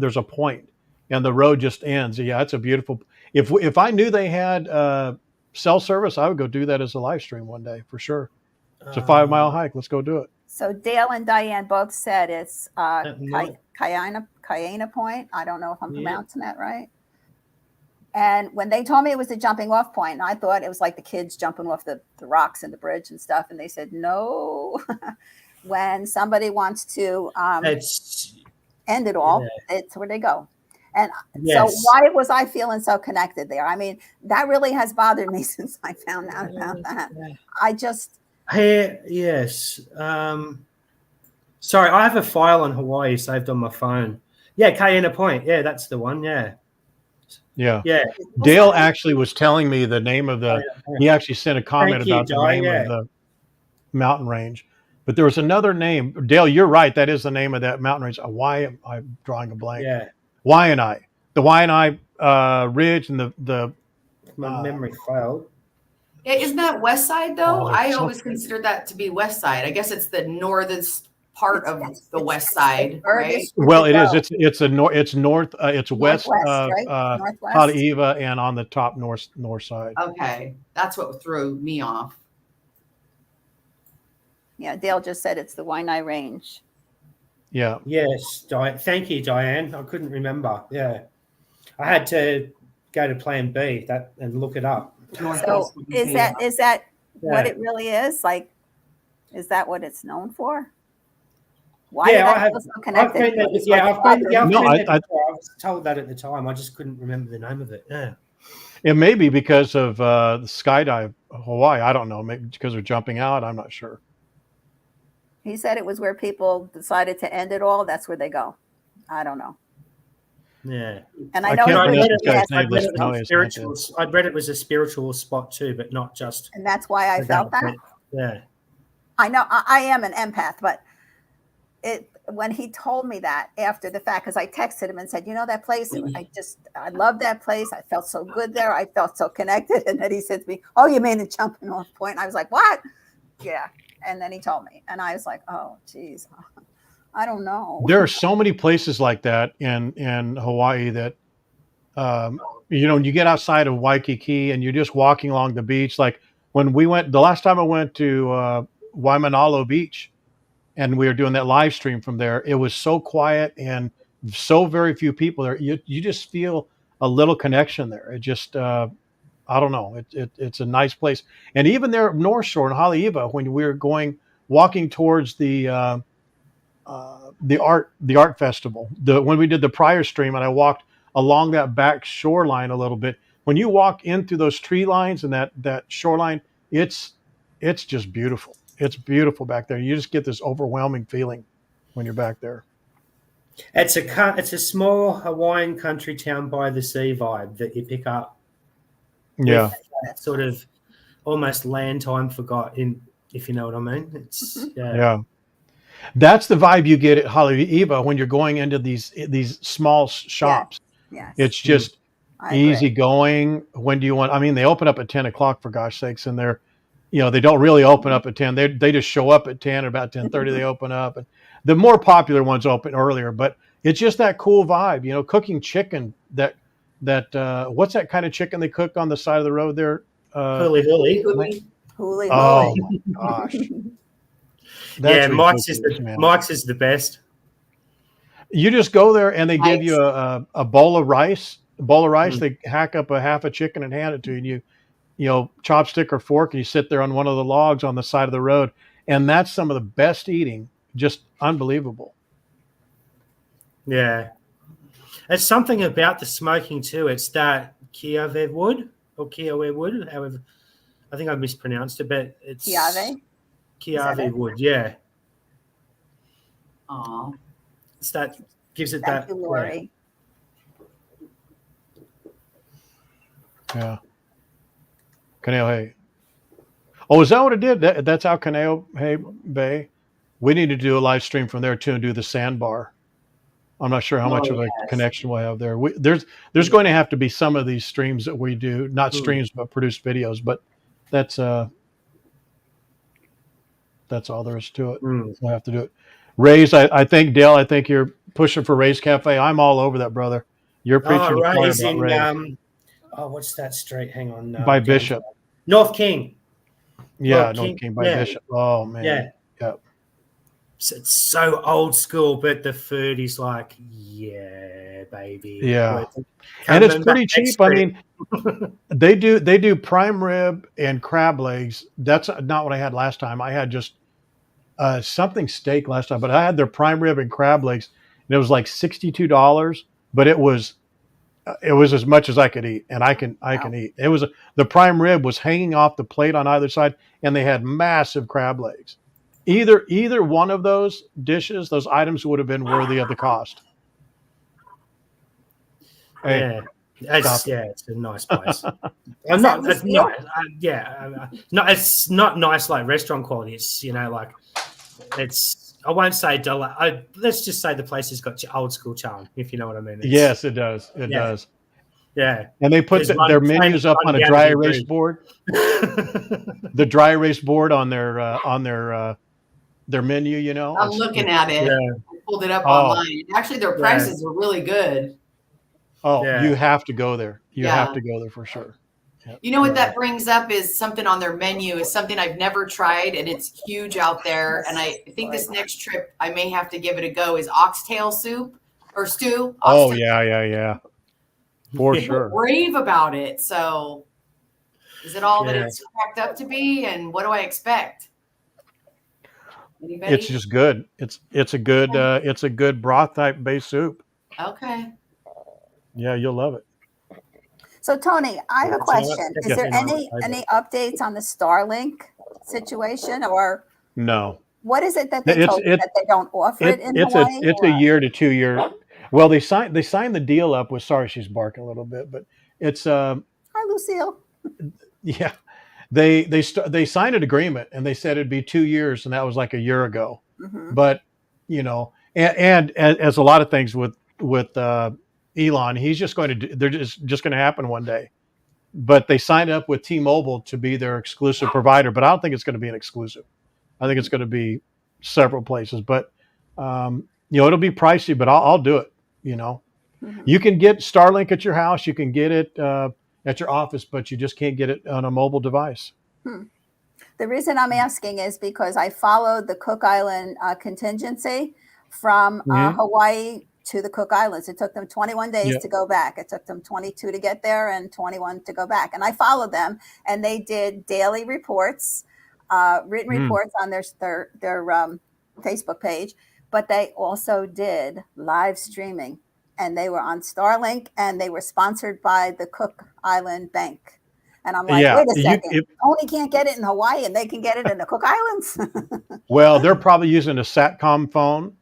There's a point, and the road just ends. Yeah, it's a beautiful. If I knew they had cell service, I would go do that as a live stream one day for sure. It's a 5-mile hike. Let's go do it. So Dale and Diane both said it's Cayena Point. I don't know if I'm pronouncing that right. And when they told me it was the jumping off point, I thought it was like the kids jumping off the rocks and the bridge and stuff. And they said, no, when somebody wants to end it all, it's where they go. And so why was I feeling so connected there? I mean, that really has bothered me since I found out about that. I just... Yes. Sorry, I have a file on Hawaii saved on my phone. Yeah, Cayena Point. Yeah, that's the one. Yeah. Dale actually was telling me the name of the. He actually sent a comment about the name of the mountain range, but there was another name. Dale, you're right. That is the name of that mountain range. Why am I drawing a blank? Yeah. Waianae. the Waianae Ridge and the My memory failed. Yeah, isn't that west side though? Oh, I so- always considered that to be west side. I guess it's the northest part of the west it's side, right? furthest well, to it is. go. It's north. It's west Northwest, of right? Northwest. Haleiwa and on the top north side. Okay, that's what threw me off. Yeah, Dale just said it's the Waianae Range. Yeah. Yes, thank you, Diane. I couldn't remember. Yeah, I had to go to Plan B and look it up. So is that what Yeah. it really is? Like, is that what it's known for? Why Yeah, did I have. feel so I've connected been to there. it? It's Yeah, like I've been. Yeah, I've No, been there I- before. I was told that at the time. I just couldn't remember the name of it. Yeah. It may be because of the skydive Hawaii. I don't know. Maybe because they're jumping out. I'm not sure. He said it was where people decided to end it all. That's where they go. I don't know. Yeah. And I I know can't he pronounce was this guy's yes, name. read This it no, was it's spiritual. not I read it was a spiritual spot too, but not just. and that's why I felt that. Yeah. I know I am an empath, but when he told me that after the fact, because I texted him and said, you know that place, I love that place. I felt so good there. I felt so connected. And then he said to me, oh, you mean the jumping off point? And I was like, what? Yeah. And then he told me, and I was like, oh, geez, I don't know. There are so many places like that in Hawaii that, when you get outside of Waikiki and you're just walking along the beach, like when the last time I went to Waimanalo Beach and we were doing that live stream from there, it was so quiet and so very few people there. You just feel a little connection there. It just, I don't know. It's a nice place. And even there at North Shore in Haleiwa, when we were walking towards the art festival, when we did the prior stream and I walked along that back shoreline a little bit, when you walk into those tree lines and that shoreline, it's just beautiful. It's beautiful back there. You just get this overwhelming feeling when you're back there. It's a small Hawaiian country town by the sea vibe that you pick up. Yeah. That sort of almost land time forgot, if you know what I mean. It's Yeah. That's the vibe you get at Haleiwa when you're going into these small shops. Yes. It's just I easy agree. going. When do you want? I mean, they open up at 10 o'clock for gosh sakes, and they don't really open up at 10. They just show up at 10. About 10:30 they open up, and the more popular ones open earlier. But it's just that cool vibe. Cooking chicken. That what's that kind of chicken they cook on the side of the road there? huli huli. Huli Oh huli. my gosh. Yeah, That's Mike's ridiculous, man. Mike's is the best. You just go there and they give Right. you a bowl of rice. They hack up a half a chicken and hand it to you. And chopstick or fork, and you sit there on one of the logs on the side of the road. And that's some of the best eating. Just unbelievable. Yeah. It's something about the smoking too. It's that Kiawe wood or Kiawe wood. However, I think I mispronounced it, but it's Kiawe? Kiawe wood. Yeah. Aw. It's that gives it Thank that. you, Lori. Yeah. Kaneohe. Oh, is that what it did? That's out Kaneohe Bay. We need to do a live stream from there too and do the sandbar. I'm not sure how much of a connection we'll have there. There's going to have to be some of these streams that we do, not streams, but produced videos. But that's all there is to it. We'll have to do it. Ray's, I think, Dale, I think you're pushing for Ray's Cafe. I'm all over that, brother. You're preaching the choir Ray's about in Ray. what's that street? Hang on. By Bishop. North King. Yeah, North King by yeah. Bishop. Oh man. Yeah. It's so old school, but the food is like, yeah, baby. Yeah. And it's pretty cheap. I mean, they do prime rib and crab legs. That's not what I had last time. I had just something steak last time, but I had their prime rib and crab legs, and it was like $62. But it was as much as I could eat, and I can eat. It was the prime rib was hanging off the plate on either side, and they had massive crab legs. Either one of those dishes, those items would have been worthy of the cost. Hey, it's a nice place. I'm not. It's nice. It's not nice like restaurant quality. It's like it's. I won't say let's just say the place has got old school charm, if you know what I mean. Yes, it does. It Yeah. does. Yeah. And they put There's their one menus up run on a down dry to the erase bridge. board. The dry erase board on their menu, you know. I'm looking at it. Yeah. I pulled it up Oh. online. Actually, their Yeah. prices are really good. Oh, Yeah. you have to go there. You Yeah. have to go there for sure. Yeah. You know what that brings up is something on their menu is something I've never tried, and it's huge out there. And I think this next trip I may have to give it a go. Is oxtail soup or stew? Oh Oxtail. yeah. For Yeah. sure. Rave about it. So, is it all that Yeah. it's cracked up to be? And what do I expect? Anybody? It's just good. It's a good broth type based soup. Okay. Yeah, you'll love it. So Tony, I have a question. Is there Definitely any updates on the Starlink situation, or No. what is it that they told you that they don't offer it in Hawaii? It's a year to 2 year. Well, they signed the deal up with. Sorry, she's barking a little bit, but it's Hi, Lucille. yeah. They signed an agreement and they said it'd be 2 years, and that was like a year ago. Mm-hmm. But you know, and as a lot of things with Elon, he's just going to do, they're just going to happen one day. But they signed up with T-Mobile to be their exclusive provider, but I don't think it's going to be an exclusive. I think it's going to be several places, but you know, it'll be pricey, but I'll do it. You know, Mm-hmm. you can get Starlink at your house, you can get it at your office, but you just can't get it on a mobile device. The reason I'm asking is because I followed the Cook Island contingency from Hawaii to the Cook Islands. It took them 21 days to go back. It took them 22 to get there and 21 to go back. And I followed them, and they did daily reports, written reports on their Facebook page, but they also did live streaming, and they were on Starlink, and they were sponsored by the Cook Island Bank. And I'm like, wait a second, Tony can't get it in Hawaii and they can get it in the Cook Islands? Well, they're probably using a SATCOM phone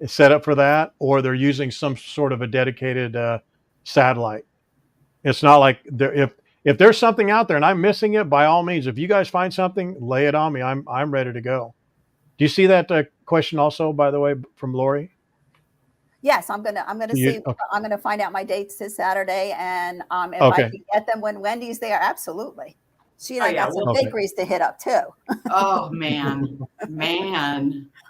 set up for that, or they're using some sort of a dedicated satellite. It's not like if there's something out there and I'm missing it, by all means, if you guys find something, lay it on me. I'm ready to go. Do you see that question also, by the way, from Lori? Yes, I'm gonna see. Okay. I'm gonna find out my dates this Saturday, and if I can get them when Wendy's there, absolutely. She and I got some bakeries to hit up too. Oh man.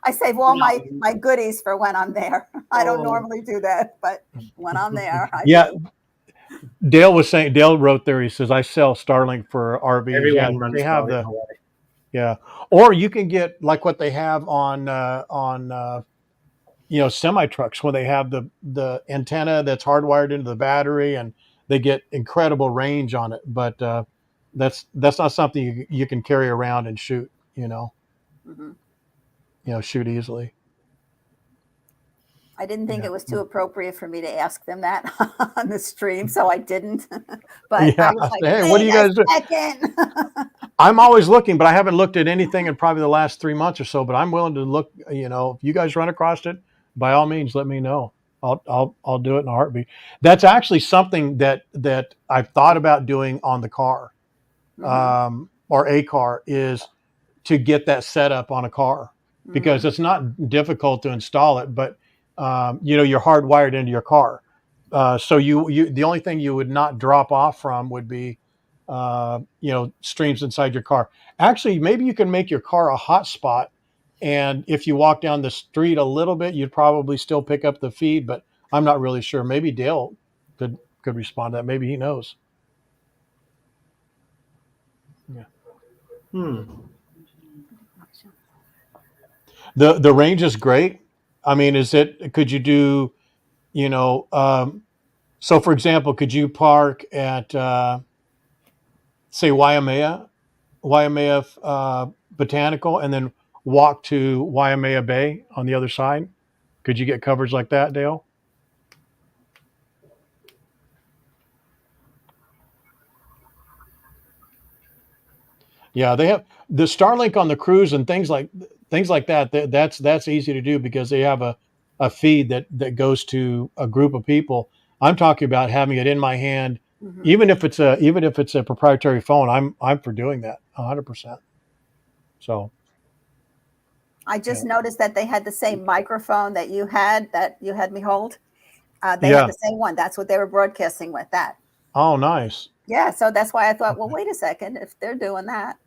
I save all my goodies for when I'm there. I don't normally do that, but when I'm there, I do. Dale wrote there. He says, "I sell Starlink for RVs." Everyone runs they have Starlink. Or you can get like what they have on you know, semi trucks, when they have the antenna that's hardwired into the battery, and they get incredible range on it. But that's not something you can carry around and shoot. You know, shoot easily. I didn't think it was too appropriate for me to ask them that on the stream, so I didn't. But I was like, hey, what do you guys do? I'm always looking, but I haven't looked at anything in probably the last 3 months or so. But I'm willing to look. You know, if you guys run across it, by all means, let me know. I'll do it in a heartbeat. That's actually something that I've thought about doing on the car, or a car, is to get that set up on a car, because it's not difficult to install it, but you know, you're hardwired into your car. So you the only thing you would not drop off from would be you know, streams inside your car. Actually, maybe you can make your car a hotspot. And if you walk down the street a little bit, you'd probably still pick up the feed, but I'm not really sure. Maybe Dale could respond to that. Maybe he knows. Yeah. The range is great. I mean, could you do, you know, so for example, could you park at, say, Waimea Botanical, and then walk to Waimea Bay on the other side? Could you get coverage like that, Dale? Yeah, they have the Starlink on the cruise and things like that. That's easy to do because they have a feed that goes to a group of people. I'm talking about having it in my hand, even if it's a proprietary phone. I'm for doing that 100%. So I just noticed that they had the same microphone that you had me hold. They Yeah. had the same one. That's what they were broadcasting with. That. Oh, nice. Yeah. So that's why I thought, well, wait a second. If they're doing that,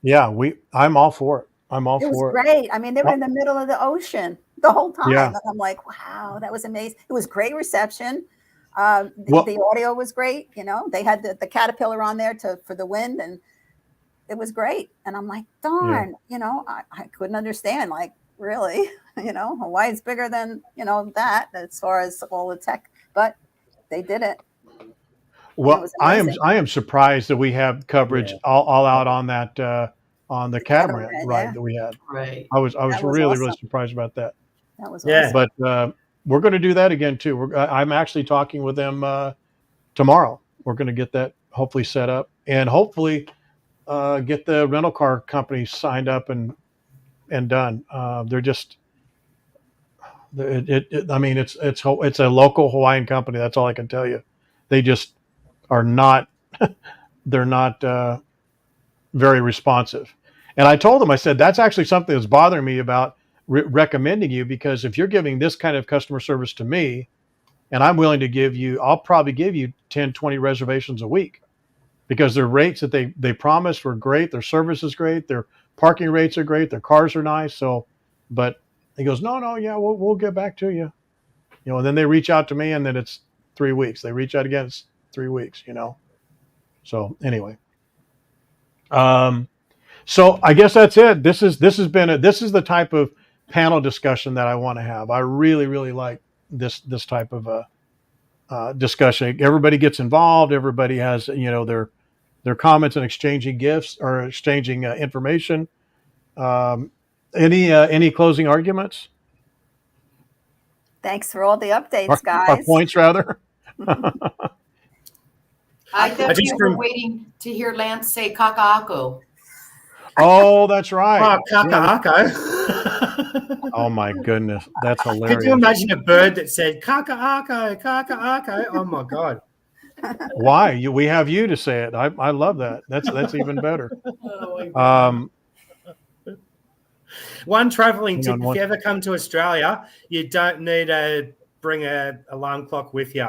Yeah, I'm all for it. I'm all it was for it. great. I mean, they were in the middle of the ocean the whole time. Yeah. And I'm like, wow, that was amazing. It was great reception. Well- The audio was great. They had the caterpillar on there for the wind, and it was great. And I'm like, darn, I couldn't understand, like, really, Hawaii's bigger than, that as far as all the tech, but they did it. Well, was I amazing. am surprised that we have coverage all out on that on the catamaran catamaran, ride yeah. that we had. Right. I was was really really awesome. surprised about that. That was Yeah. awesome. But we're going to do that again too. I'm actually talking with them tomorrow. We're going to get that hopefully set up, and hopefully get the rental car company signed up and done. They're just I mean, it's a local Hawaiian company. That's all I can tell you. They just are not. They're not very responsive. And I told them, I said, that's actually something that's bothering me about recommending you, because if you're giving this kind of customer service to me, and I'm willing to give you, I'll probably give you 10, 20 reservations a week, because their rates that they promised were great. Their service is great. Their parking rates are great. Their cars are nice. So, but he goes, no, yeah, we'll get back to you. And then they reach out to me, and then it's 3 weeks. They reach out again, it's 3 weeks, So anyway. So I guess that's it. This is the type of panel discussion that I want to have. I really, really like this type of discussion. Everybody gets involved. Everybody has their comments and exchanging gifts or exchanging information. Any closing arguments? Thanks for all the updates, Or guys. points rather. I definitely just been waiting to hear Lance say kaka'ako. Oh, that's right. Oh, kaka'ako. Oh my goodness, that's hilarious. Could you imagine a bird that said kaka'ako, kaka'ako? Oh my God. Why? We have you to say it. I love that. That's even better. Oh my God. One traveling tip: on if one- you ever come to Australia, you don't need to bring an alarm clock with you.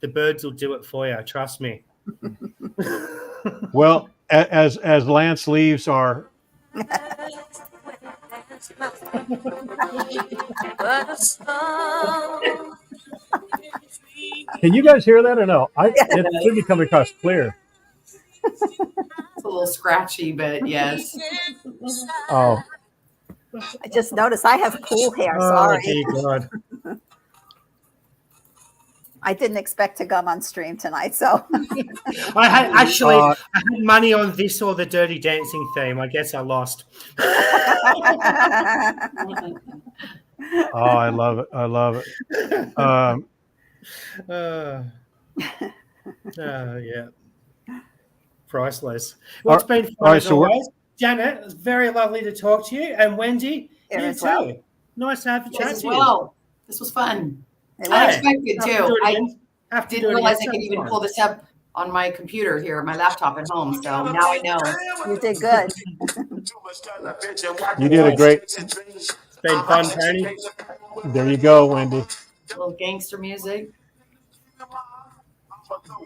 The birds will do it for you. Trust me. Well, as Lance leaves our Can you guys hear that or no? It should be coming across clear. It's a little scratchy, but yes. Oh, I just noticed I have pool hair. Oh, Sorry. dear God. I didn't expect to come on stream tonight. So I had money on this or the Dirty Dancing theme. I guess I lost. I love it. I love it. Yeah. Priceless. Well, it's been fun all right, as so always. Janet, it's very lovely to talk to you. And Wendy, Here you as too. well. Nice to have a chat As to you. well. This was fun. It was. Unexpected Have to too. do it I again. Have to didn't do it realize I again could even sometime. pull this up on my computer here, my laptop at home. So now I know. You did good. You did a great. It's been fun, Tony. There you go, Wendy. A little gangster music.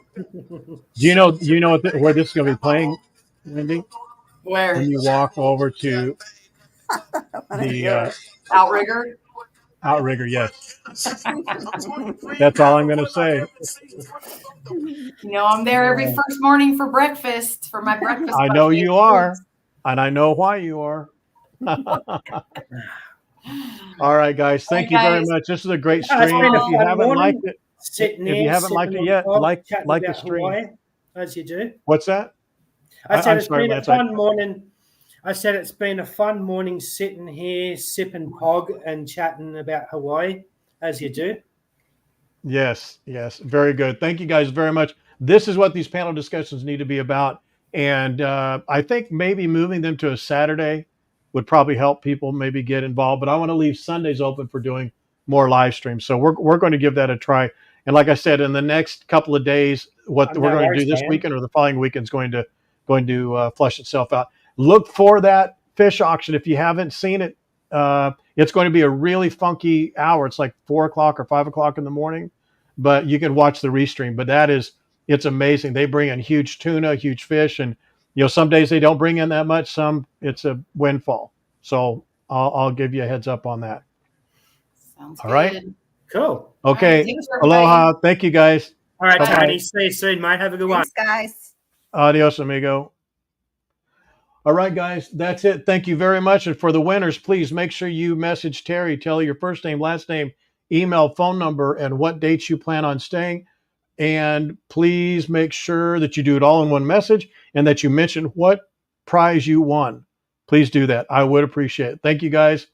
Do you know where this is going to be playing, Wendy? Where? When you walk over to the Outrigger? outrigger, yes. That's all I'm going to say. I'm there every first morning for breakfast, for my breakfast. I know buffet. you are, and I know why you are. All right, guys. Thank you very guys. much. This is a great It's stream. been a If you fun haven't morning. liked it, Sitting if you here, haven't liked sipping it on yet, top, chatting like the about stream. Hawaii, as you do. What's that? I said I'm it's sorry, been Lance, a fun morning. I said it's been a fun morning sitting here, sipping pog and chatting about Hawaii, as you do. Yes. Very good. Thank you guys very much. This is what these panel discussions need to be about. And I think maybe moving them to a Saturday would probably help people maybe get involved. But I want to leave Sundays open for doing more live streams. So we're going to give that a try. And like I said, in the next couple of days, what we're going to do this weekend or the following weekend is going to flush itself out. Look for that fish auction. If you haven't seen it, it's going to be a really funky hour. It's like 4 o'clock or 5 o'clock in the morning, but you can watch the restream. But it's amazing. They bring in huge tuna, huge fish, and some days they don't bring in that much. Some it's a windfall. So I'll give you a heads up on that. Sounds All good. right. Cool. Okay. All right, thanks, everybody. Aloha. Thank you, guys. All right, Bye-bye. Tony. See you soon, mate. Have a good one. Thanks, guys. Adios, amigo. All right, guys, that's it. Thank you very much. And for the winners, please make sure you message Terry. Tell her your first name, last name, email, phone number, and what dates you plan on staying. And please make sure that you do it all in one message and that you mention what prize you won. Please do that. I would appreciate it. Thank you, guys.